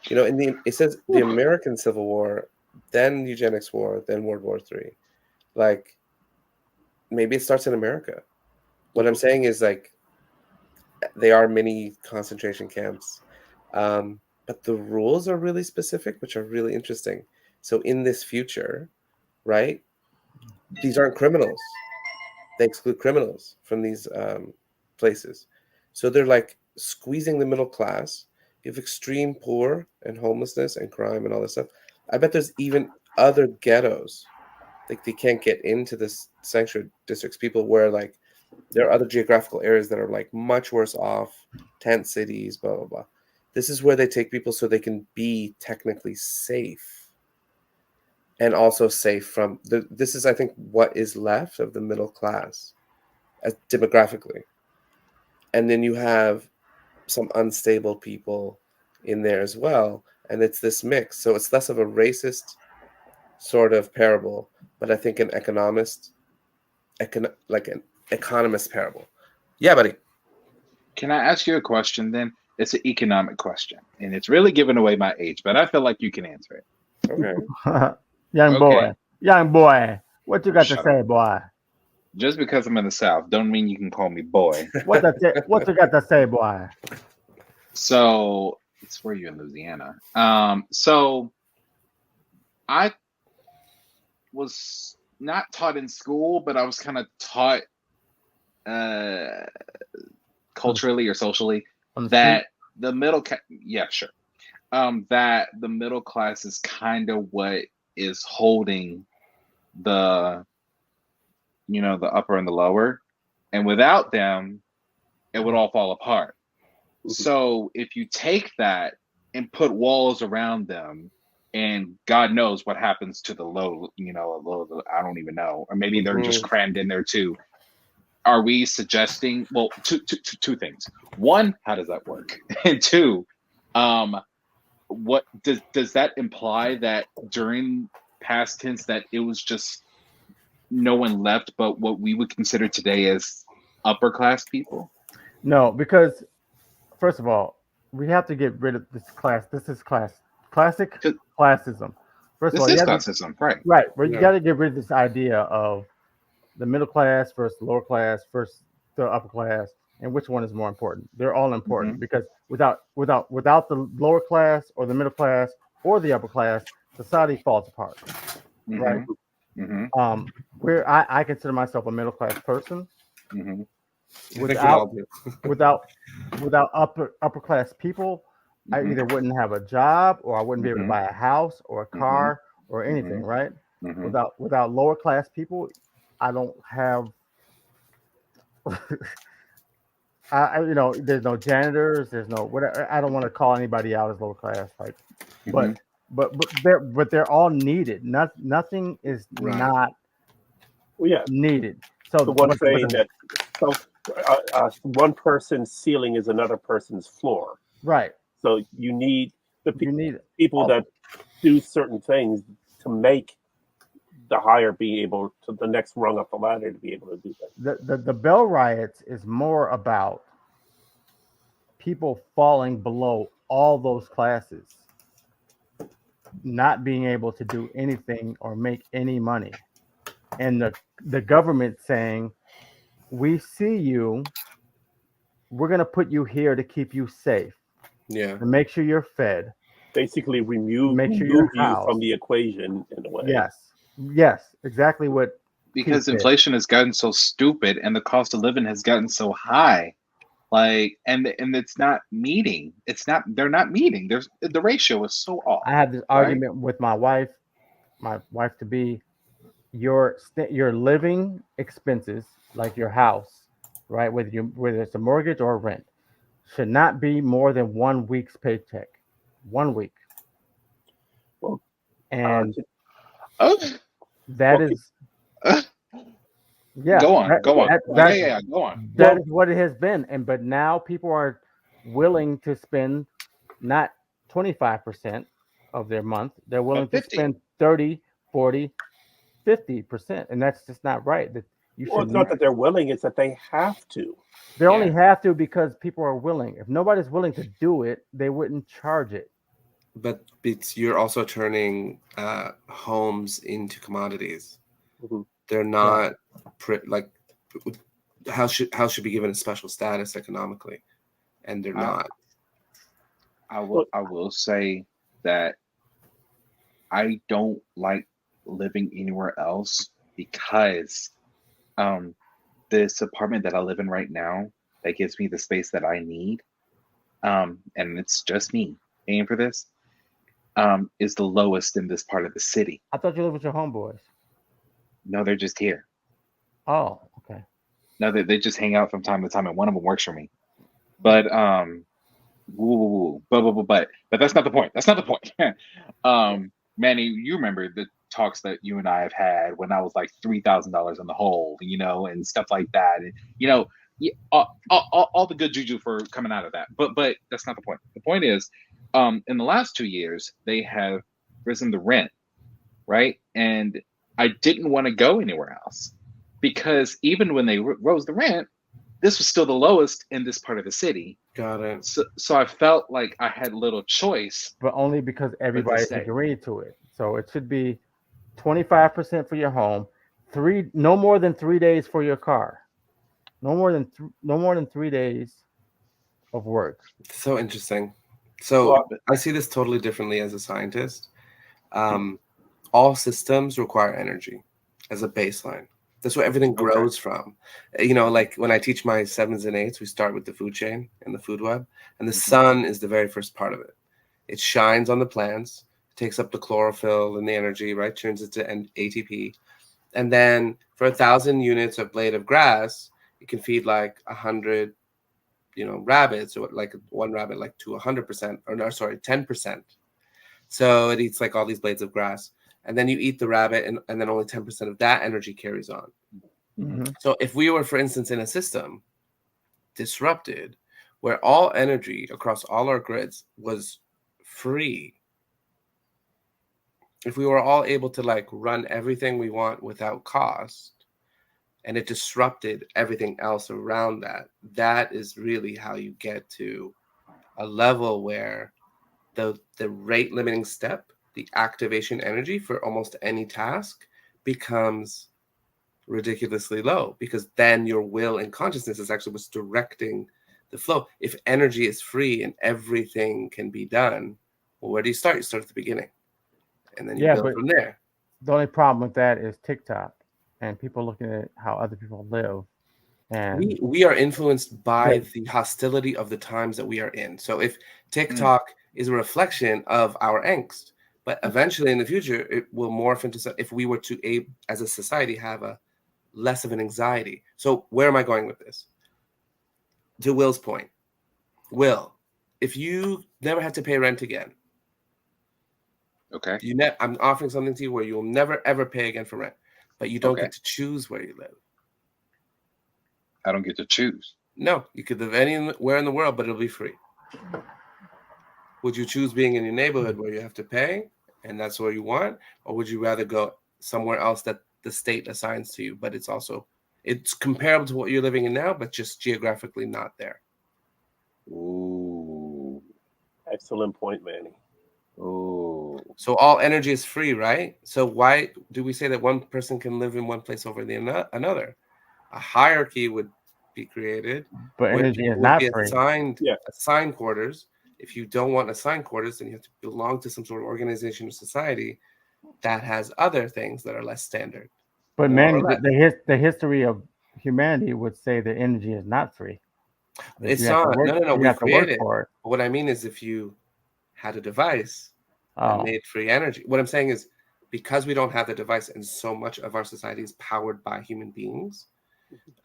It says the American Civil War, then Eugenics War, then World War III. Like, maybe it starts in America. What I'm saying is, like, they are mini concentration camps, but the rules are really specific, which are really interesting. So in this future, right, these aren't criminals. They exclude criminals from these places. So they're like squeezing the middle class. You have extreme poor and homelessness and crime and all this stuff. I bet there's even other ghettos. Like they can't get into this sanctuary districts. People where like there are other geographical areas that are like much worse off, tent cities, blah blah blah. This is where they take people so they can be technically safe and also safe from this is I think what is left of the middle class demographically. And then you have some unstable people in there as well, and it's this mix. So it's less of a racist sort of parable, but I think an like an economist parable. Yeah, buddy. Can I ask you a question then? It's an economic question, and it's really giving away my age, but I feel like you can answer it. Okay. Young boy, what you got to Shut say, boy? Just because I'm in the South, don't mean you can call me boy. What you got to say, boy? So it's where you're in Louisiana. So I was not taught in school, but I was kind of taught culturally or socially that the that the middle class is kind of what is holding the the upper and the lower, and without them it would all fall apart. So if you take that and put walls around them, and God knows what happens to the low, I don't even know, or maybe they're just crammed in there too. Are we suggesting, well, two things. One, how does that work? And two, what does that imply that during past tense that it was just no one left but what we would consider today as upper class people? No, because first of all, we have to get rid of this class. This is classic classism. First of all, this is classism, right? Right. Where you got to get rid of this idea of the middle class versus the lower class versus the upper class, and which one is more important. They're all important because without the lower class or the middle class or the upper class, society falls apart. Right. Where I consider myself a middle class person. Without upper class people, I either wouldn't have a job or I wouldn't be able to buy a house or a car or anything, right? Without lower class people, I don't have there's no janitors, there's no whatever. I don't want to call anybody out as lower class, like but they're all needed. Nothing is not needed. So the one saying that one person's ceiling is another person's floor. Right. So you need people that do certain things to make the higher be able to the next rung up the ladder to be able to do that. The Bell Riots is more about people falling below all those classes, not being able to do anything or make any money, and the government saying, we see you, we're going to put you here to keep you safe, to make sure you're fed, basically remove you from the equation in a way. Yes, exactly what. Because inflation has gotten so stupid and the cost of living has gotten so high, like, and it's not meeting. They're not meeting. The ratio is so off. I had this argument with my wife to be, your living expenses, like your house, right, whether it's a mortgage or a rent, should not be more than 1 week's paycheck. 1 week. Well, and Go on. Go on. That is what it has been. But now people are willing to spend not 25% of their month. They're willing to spend 30, 40, 50%. And that's just not right. It's not that they're willing, it's that they have to. They only have to because people are willing. If nobody's willing to do it, they wouldn't charge it. But you're also turning homes into commodities. They're not like house should be given a special status economically, and they're not. I will say that I don't like living anywhere else because um this apartment that I live in right now that gives me the space that I need, and it's just me paying for this, is the lowest in this part of the city. I thought you lived with your homeboys. No, they're just here. Oh, okay. No, they just hang out from time to time, and one of them works for me. But woo, woo, woo. But that's not the point. That's not the point. Manny, you remember the talks that you and I have had when I was like $3,000 in the hole, and stuff like that, and yeah, all the good juju for coming out of that. But that's not the point. The point is, in the last 2 years, they have risen the rent, right? And I didn't want to go anywhere else because even when they rose the rent, this was still the lowest in this part of the city. Got it. So I felt like I had little choice But only because but to everybody's stay. agreed to it. So it should be 25% for your home, no more than 3 days for your car, no more than 3 days of work. So interesting. So Well, I see this totally differently as a scientist. All systems require energy as a baseline. That's where everything Okay. grows from. Like when I teach my 7s and 8s, we start with the food chain and the food web, and the Mhm. sun is the very first part of it. It shines on the plants, takes up the chlorophyll and the energy, right? Turns it to ATP. And then for 1,000 units of blade of grass, it can feed like 100, rabbits, or like one rabbit, like to 100%, or no, sorry, 10%. So it eats like all these blades of grass. And then you eat the rabbit, and then only 10% of that energy carries on. Mhm. So if we were, for instance, in a system disrupted where all energy across all our grids was free, if we were all able to like run everything we want without cost, and it disrupted everything else around that, that is really how you get to a level where the rate limiting step, the activation energy for almost any task, becomes ridiculously low, because then your will and consciousness is actually what's directing the flow. If energy is free and everything can be done, well, where do you start? You start at the beginning, and then you Yeah, build but from there. the only problem with that is TikTok and people looking at how other people live. And We are influenced by that, the hostility of the times that we are in. So if Mm. TikTok is a reflection of our angst, but eventually in the future it will morph into, if we were to as a society have a less of an anxiety. So where am I going with this? To Will's point, Will, if you never had to pay rent again, Okay. I'm offering something to you where you'll never ever pay again for rent, but you don't Okay. get to choose where you live. I don't get to choose. No, you could live anywhere in the world, but it'll be free. Would you choose being in your neighborhood where you have to pay and that's where you want, or would you rather go somewhere else that the state assigns to you, but it's comparable to what you're living in now, but just geographically not there? Ooh. excellent point, Manny. Ooh. So all energy is free, right? So why do we say that one person can live in one place over another? A hierarchy would be created but where energy is people would not be free. Yeah. assigned quarters. If you don't want assigned quarters, then you have to belong to some sort of organization or society that has other things that are less standard, But more or Manny, less. the history of humanity would say that energy is not free. That It's not. No. you We have to create work it. for it. But what I mean is, if you had a device that Oh, made free energy, what I'm saying is, because we don't have the device, and so much of our society is powered by human beings,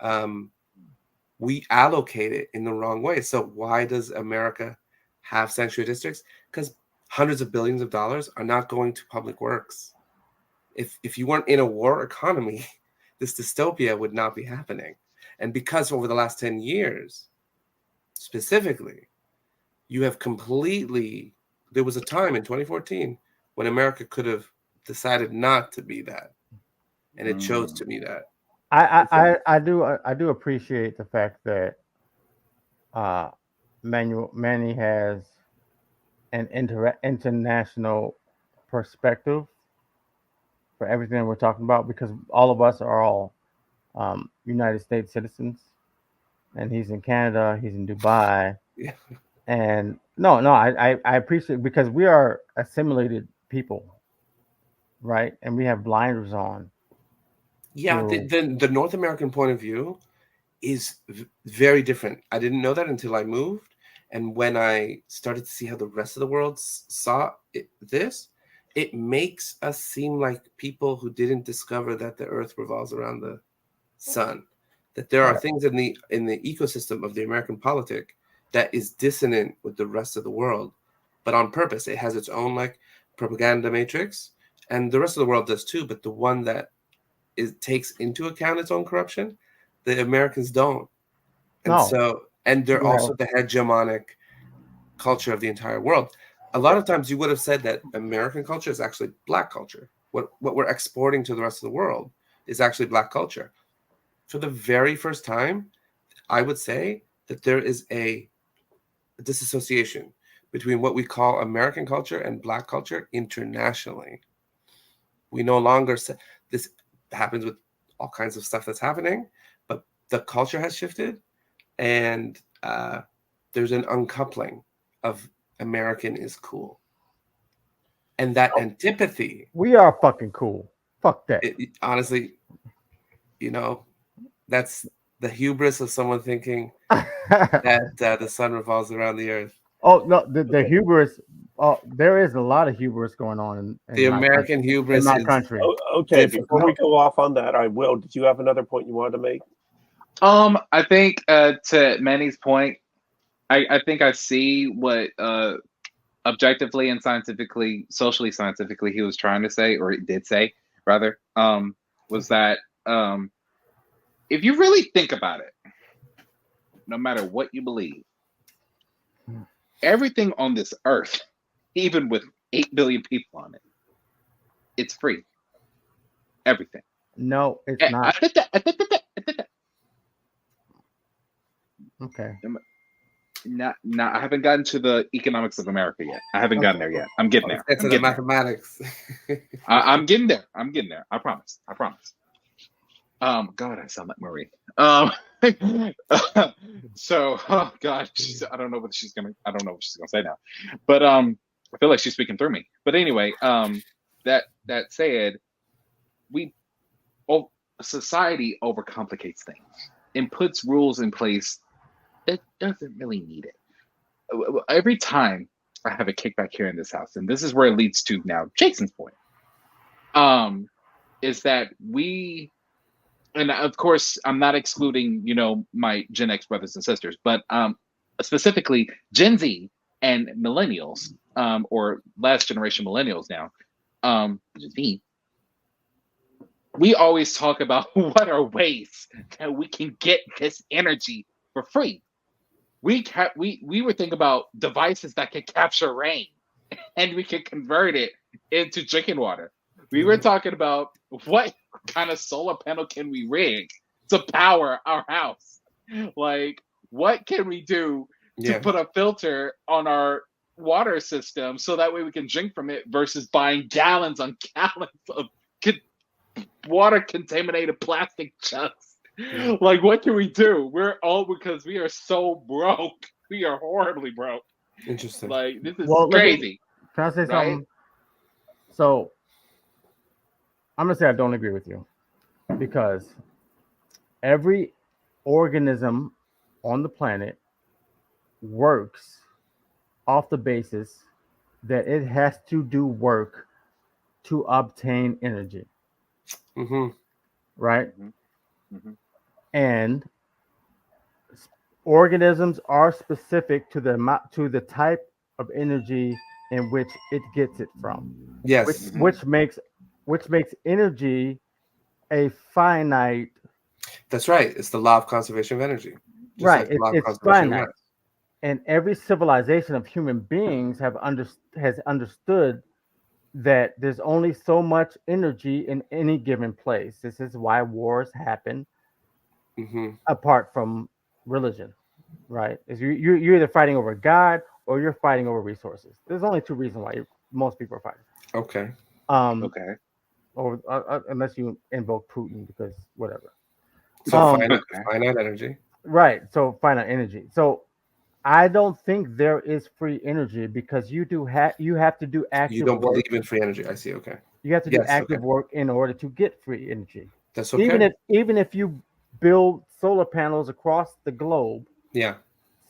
um, we allocate it in the wrong way. So why does America have sanctuary districts? Because hundreds of billions of dollars are not going to public works. If you weren't in a war economy, this dystopia would not be happening. And because over the last 10 years, specifically, you have completely, there was a time in 2014 when America could have decided not to be that, and it chose to Mm. be that. I, And so, I do appreciate the fact that uh, Manny has an international perspective for everything we're talking about because all of us are all United States citizens, and he's in Canada, he's in Dubai, yeah, and no, I appreciate because we are assimilated people. right? And we have blinders on. Yeah, to- the North American point of view is very different. I didn't know that until I moved, and when I started to see how the rest of the world saw this, it makes us seem like people who didn't discover that the Earth revolves around the sun. That there are Right. things in the ecosystem of the American politic that is dissonant with the rest of the world, but on purpose. It has its own like propaganda matrix, and the rest of the world does too. But the one that takes into account its own corruption, the Americans don't. And No, so, and they're you have also the hegemonic culture of the entire world. A lot of times you would have said that American culture is actually black culture. What we're exporting to the rest of the world is actually black culture. For the very first time, I would say that there is a disassociation between what we call American culture and black culture internationally. We no longer say this happens with all kinds of stuff that's happening, but the culture has shifted, and there's an uncoupling of American is cool, and that antipathy. we are fucking cool. Fuck that. Honestly, that's the hubris of someone thinking that the sun revolves around the earth. Oh no, the Okay. hubris. Oh, there is a lot of hubris going on in The my American country. hubris In my is country. Okay, different. before we go off on that, I will. Did you have another point you wanted to make? I think to Manny's point, I think I see what objectively and scientifically, socially scientifically, he was trying to say, or he did say, rather, was that if you really think about it, no matter what you believe, everything on this earth, even with 8 billion people on it, it's free. Everything. No, it's I not. think that. Okay. Not. I haven't gotten to the economics of America yet. I haven't gotten there yet. I'm getting there. It's I'm the getting there. mathematics. I'm getting there. I'm getting there. I promise. I promise. God, I sound like Marie. So, oh God, I don't know what she's gonna say now, but I feel like she's speaking through me. But anyway, that said, we, society overcomplicates things and puts rules in place that doesn't really need it. Every time I have a kickback here in this house, and this is where it leads to now Jason's point, is that we. And of course, I'm not excluding, my Gen X brothers and sisters, but specifically Gen Z and millennials, or last generation millennials now, which is me. We always talk about what are ways that we can get this energy for free. We were thinking about devices that can capture rain, and we can convert it into drinking water. We were talking about what kind of solar panel can we rig to power our house? Like, what can we do to put a filter on our water system so that way we can drink from it versus buying gallons on gallons of water contaminated plastic jugs? Like, what can we do? We're all, because we are so broke. We are horribly broke. Interesting. Like, this is Well, crazy. Can I say Right? something? So I'm gonna say I don't agree with you because every organism on the planet works off the basis that it has to do work to obtain energy, Mm-hmm. right? Mhm. And organisms are specific to the type of energy in which it gets it from. Yes. Which makes energy a finite. That's right. It's the law of conservation of energy. Just Right. like the law of It's conservation of finite. mass. And every civilization of human beings has understood that there's only so much energy in any given place. This is why wars happen Mm-hmm. apart from religion, right? Is you're either fighting over God or you're fighting over resources. There's only two reasons why most people are fighting. Okay. Okay. Or unless you invoke Putin because whatever. So Okay. finite energy. Right. So finite energy. So I don't think there is free energy because you have to do active You don't work. believe in free energy. I see. Okay. You have to do Yes. Okay. active work in order to get free energy. That's okay. Even if you build solar panels across the globe, Yeah.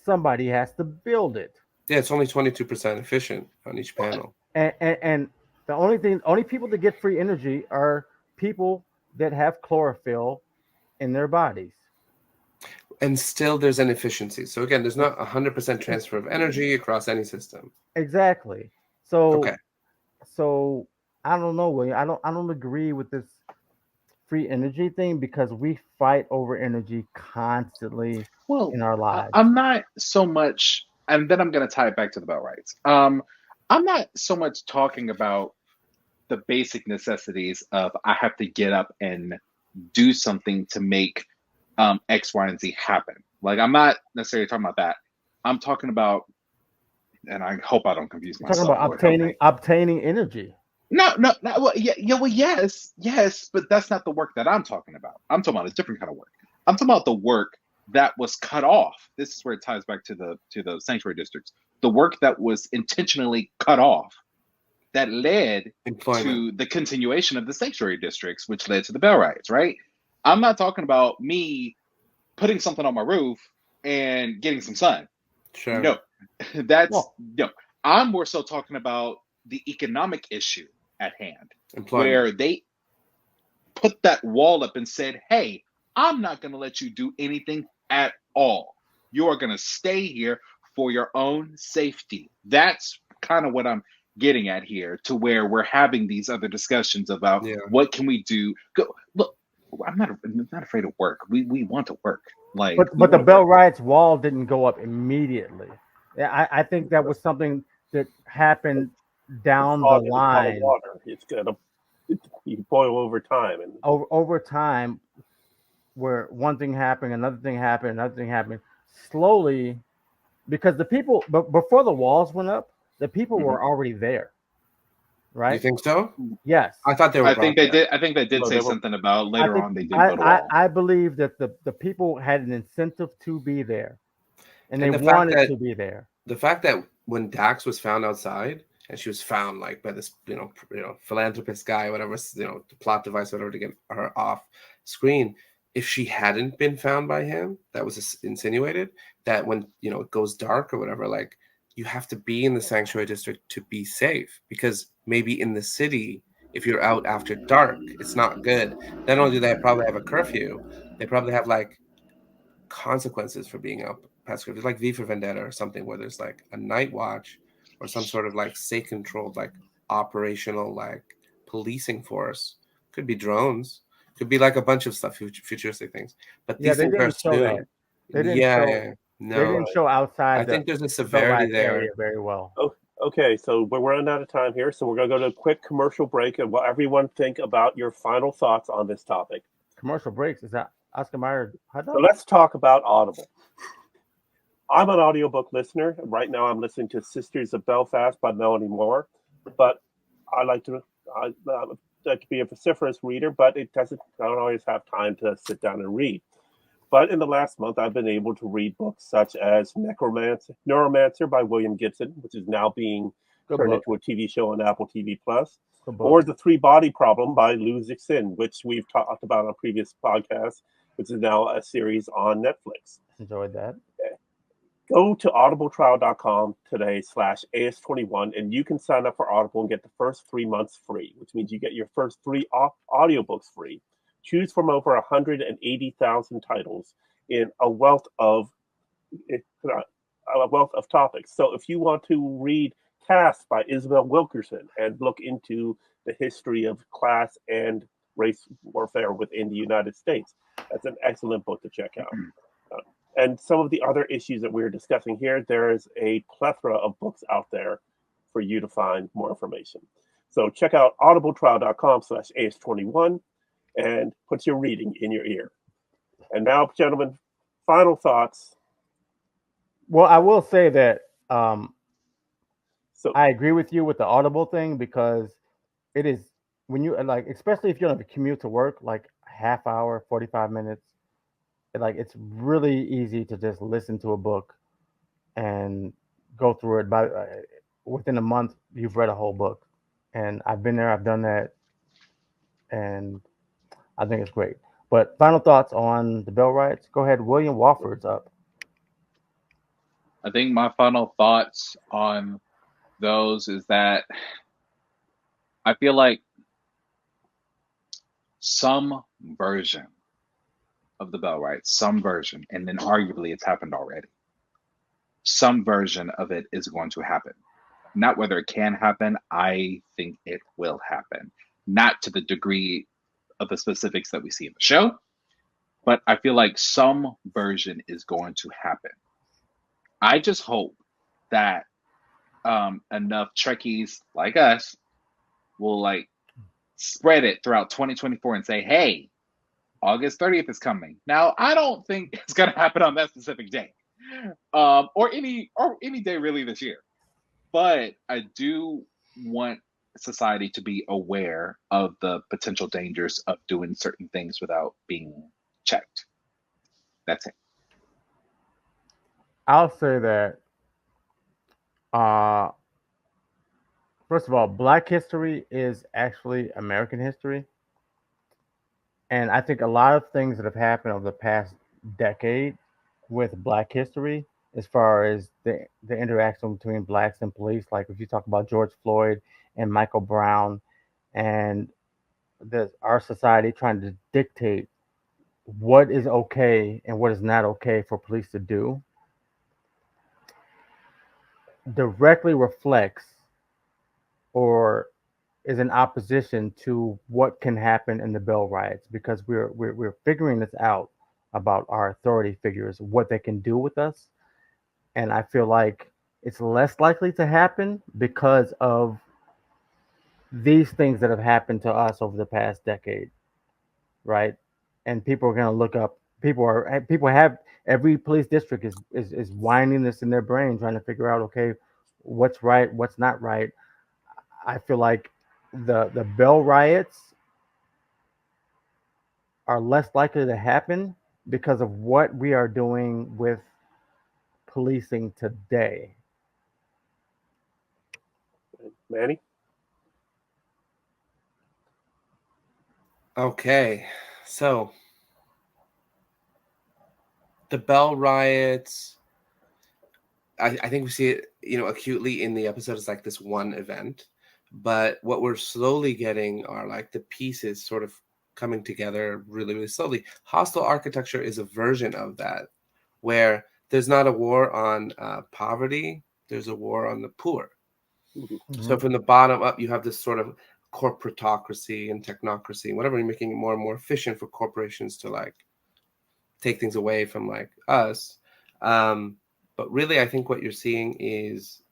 somebody has to build it. Yeah. It's only 22% efficient on each panel. And the only people that get free energy are people that have chlorophyll in their bodies. And still there's inefficiency. So again, there's not 100% transfer of energy across any system. Exactly. Okay. So I don't know, William. I don't agree with this free energy thing because we fight over energy constantly Well, in our lives. I'm not so much, and then I'm going to tie it back to the bell rights. I'm not so much talking about the basic necessities of I have to get up and do something to make X, Y, and Z happen. Like I'm not necessarily talking about that. I'm talking about, and I hope I don't confuse We're talking myself. about Lord help me. obtaining energy. No. Well, yeah. Well, yes, but that's not the work that I'm talking about. I'm talking about a different kind of work. I'm talking about the work that was cut off. This is where it ties back to the sanctuary districts. The work that was intentionally cut off that led Employment. to the continuation of the sanctuary districts, which led to the bell riots. Right. I'm not talking about me putting something on my roof and getting some sun. Sure. No, that's Well, no. I'm more so talking about the economic issue at hand, Employment. where they put that wall up and said, "Hey, I'm not going to let you do anything at all. You are going to stay here for your own safety." That's kind of what I'm getting at here, to where we're having these other discussions about Yeah. what can we do. Go look. I'm not afraid of work. We want to work. Like we but the want to Bell work. Riots wall didn't go up immediately. Yeah, I think that was something that happened The down the frog in the pot of line water. It's gonna you boil over time, and over time, where one thing happened, another thing happened, another thing happened, slowly, because the people, but before the walls went up, the people Mhm. were already there, You right? think so? Yes. I thought they were I brought think they there. did. I think they did no, say they were something about I later think on they did build a wall. I believe that the people had an incentive to be there and they And the fact wanted that to be there. when Dax was found outside and she was found like by this philanthropist guy, whatever, the plot device, whatever, to get her off screen. If she hadn't been found by him, that was insinuated, that when it goes dark or whatever, like you have to be in the sanctuary district to be safe, because maybe in the city, if you're out after dark, it's not good. Not only do they probably have a curfew, they probably have like consequences for being out past curfew. It's like V for Vendetta or something, where there's like a night watch or some sort of like state controlled like operational like policing force. Could be drones, could be like a bunch of stuff, futuristic things. But Yeah, these they things are didn't show that. soon. They didn't Yeah, show yeah. they No, didn't right. show I outside think there's a the Bell severity Rights area there. very well. Oh, okay, so we're running out of time here, so we're going to go to a quick commercial break. And what everyone think about your final thoughts on this topic. Commercial breaks, is that Oscar Mayer hot So dog? let's talk about Audible. I'm an audiobook listener. Right now, I'm listening to Sisters of Belfast by Melanie Moore, but I like to I like to be a vociferous reader, but I don't always have time to sit down and read. But in the last month, I've been able to read books such as Neuromancer by William Gibson, which is now being Good turned book. into a TV show on Apple TV Plus, Good or book. The Three Body Problem by Lou Zixin, which we've talked about on previous podcasts, which is now a series on Netflix. Enjoyed that. Go to audibletrial.com today/AS21, and you can sign up for Audible and get the first 3 months free, which means you get your first three audiobooks free. Choose from over 180,000 titles in a wealth of topics. So if you want to read Caste by Isabel Wilkerson and look into the history of class and race warfare within the United States, that's an excellent book to check out. And some of the other issues that we're discussing here, there is a plethora of books out there for you to find more information. So check out audibletrial.com/AS21 and put your reading in your ear. And now, gentlemen, final thoughts. Well, I will say that So, I agree with you with the Audible thing because it is when you like, especially if you're on a commute to work, like half hour, 45 minutes. Like it's really easy to just listen to a book and go through it. By within a month, you've read a whole book, and I've been there. I've done that. and I think it's great. But final thoughts on the Bell Riots? Go ahead, William Wofford's up. I think my final thoughts on those is that I feel like some version of the Bell Riots, some version, and then arguably it's happened already. Some version of it is going to happen. Not whether it can happen, I think it will happen. Not to the degree of the specifics that we see in the show, but I feel like some version is going to happen. I just hope that enough Trekkies like us will like spread it throughout 2024 and say, hey, August 30th is coming. Now, I don't think it's going to happen on that specific day, or any day really this year. But I do want society to be aware of the potential dangers of doing certain things without being checked. That's it. I'll say that uh, first of all, Black history is actually American history, and I think a lot of things that have happened over the past decade with Black history, as far as the interaction between blacks and police, like if you talk about George Floyd and Michael Brown, and our society trying to dictate what is okay and what is not okay for police to do, directly reflects or is in opposition to what can happen in the Bell riots, because we're figuring this out about our authority figures, what they can do with us, and I feel like it's less likely to happen because of these things that have happened to us over the past decade, right? And people are going to look up. People have every police district is winding this in their brain, trying to figure out, okay, what's right, what's not right. I feel like the Bell riots are less likely to happen because of what we are doing with policing today. Manny? Okay, so the Bell riots. I think we see it, acutely in the episode as like this one event, but what we're slowly getting are like the pieces sort of coming together really, really slowly. Hostile architecture is a version of that, where there's not a war on poverty, there's a war on the poor. Mm-hmm. So from the bottom up, you have this sort of corporatocracy and technocracy and whatever, you're making it more and more efficient for corporations to like take things away from like us. But really, I think what you're seeing is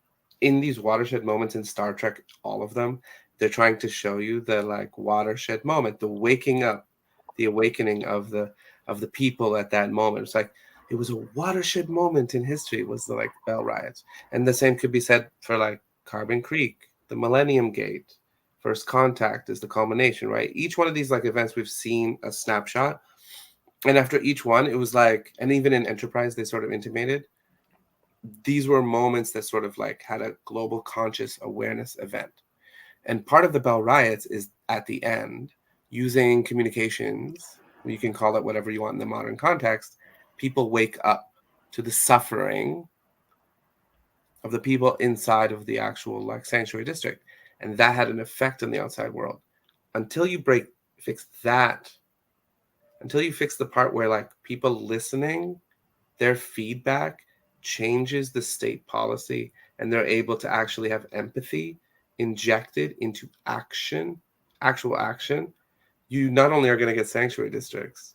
in these watershed moments in Star Trek, all of them, they're trying to show you the like watershed moment, the waking up, the awakening of the people at that moment. It's like it was a watershed moment in history. It was the like Bell riots, and the same could be said for like Carbon Creek, the Millennium Gate, First Contact is the culmination, right? Each one of these like events, we've seen a snapshot, and after each one, it was like, and even in Enterprise, they sort of intimated these were moments that sort of like had a global conscious awareness event. And part of the Bell riots is at the end, using communications, you can call it whatever you want in the modern context, people wake up to the suffering of the people inside of the actual like sanctuary district. And that had an effect on the outside world. Until you fix that, until you fix the part where like people listening, their feedback changes the state policy and they're able to actually have empathy injected into actual action, you not only are going to get sanctuary districts,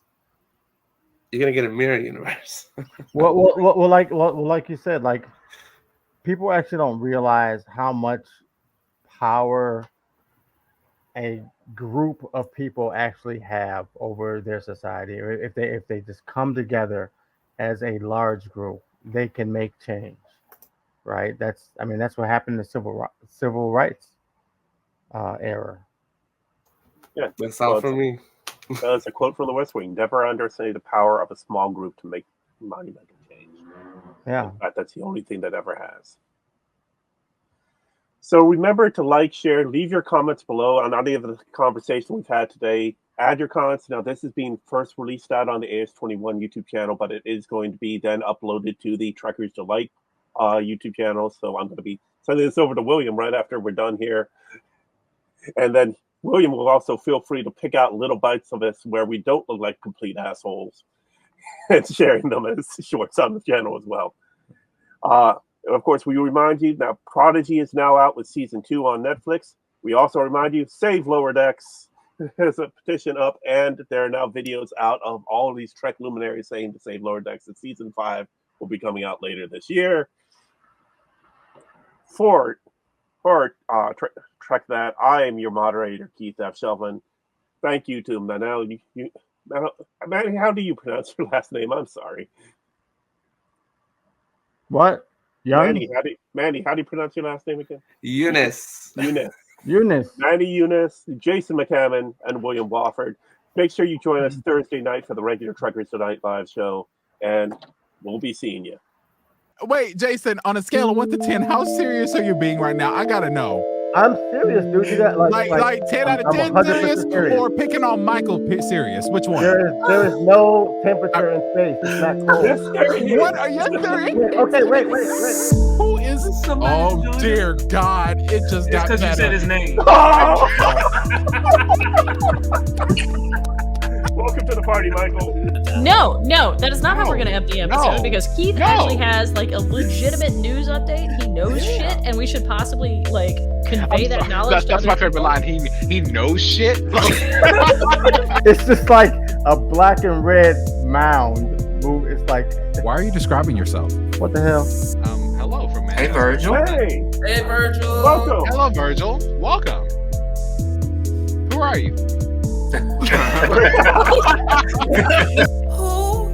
you're going to get a mirror universe. Like you said, like people actually don't realize how much power a group of people actually have over their society, or if they just come together as a large group, they can make change, right? That's what happened in the civil rights era. Yeah. That's all for me. It's a quote from The West Wing: "Never underestimate the power of a small group to make monumental change." Yeah. In fact, that's the only thing that ever has. So remember to like, share, leave your comments below on any of the conversation we've had today. Add your comments. Now, this is being first released out on the AS21 YouTube channel, but it is going to be then uploaded to the Trekkers Delight YouTube channel. So I'm going to be sending this over to William right after we're done here. And then William will also feel free to pick out little bites of us where we don't look like complete assholes and sharing them as shorts on the channel as well. Of course, we remind you that Prodigy is now out with season 2 on Netflix. We also remind you, save Lower Decks. There's a petition up, and there are now videos out of all of these Trek luminaries saying to save Lower Decks. And season 5 will be coming out later this year. For Trek That, I am your moderator, Keith F. Shelvin. Thank you to Manhal. Manny, how do you pronounce your last name? I'm sorry. What? Manny, how do you pronounce your last name again? Younes. Younes. Manny Younes, Jason McCammon, and William Wofford. Make sure you join us Thursday night for the regular Trekkers Tonight live show, and we'll be seeing you. Wait, Jason, on a scale of 1 to 10, how serious are you being right now? I gotta know. I'm serious, dude. You got Like 10 out of 10 serious, or picking on Michael serious? Which one? There is no temperature in space. It's not cold. Yes, there is. What are you serious? Okay, wait. Who is? Oh dear God! It just got because you better. said his name. Oh! Welcome to the party, Michael. No, that is not how we're going to end the episode, because Keith No. actually has like a legitimate news update. He knows shit, and we should possibly like convey that knowledge. That's my favorite line. He knows shit. It's just like a black and red mound. It's like, Why are you describing yourself? what the hell? Hello from Manny. Hey, Virgil. Hey, Hey, Virgil. welcome. Hello, Virgil. Welcome. Who are you? Who?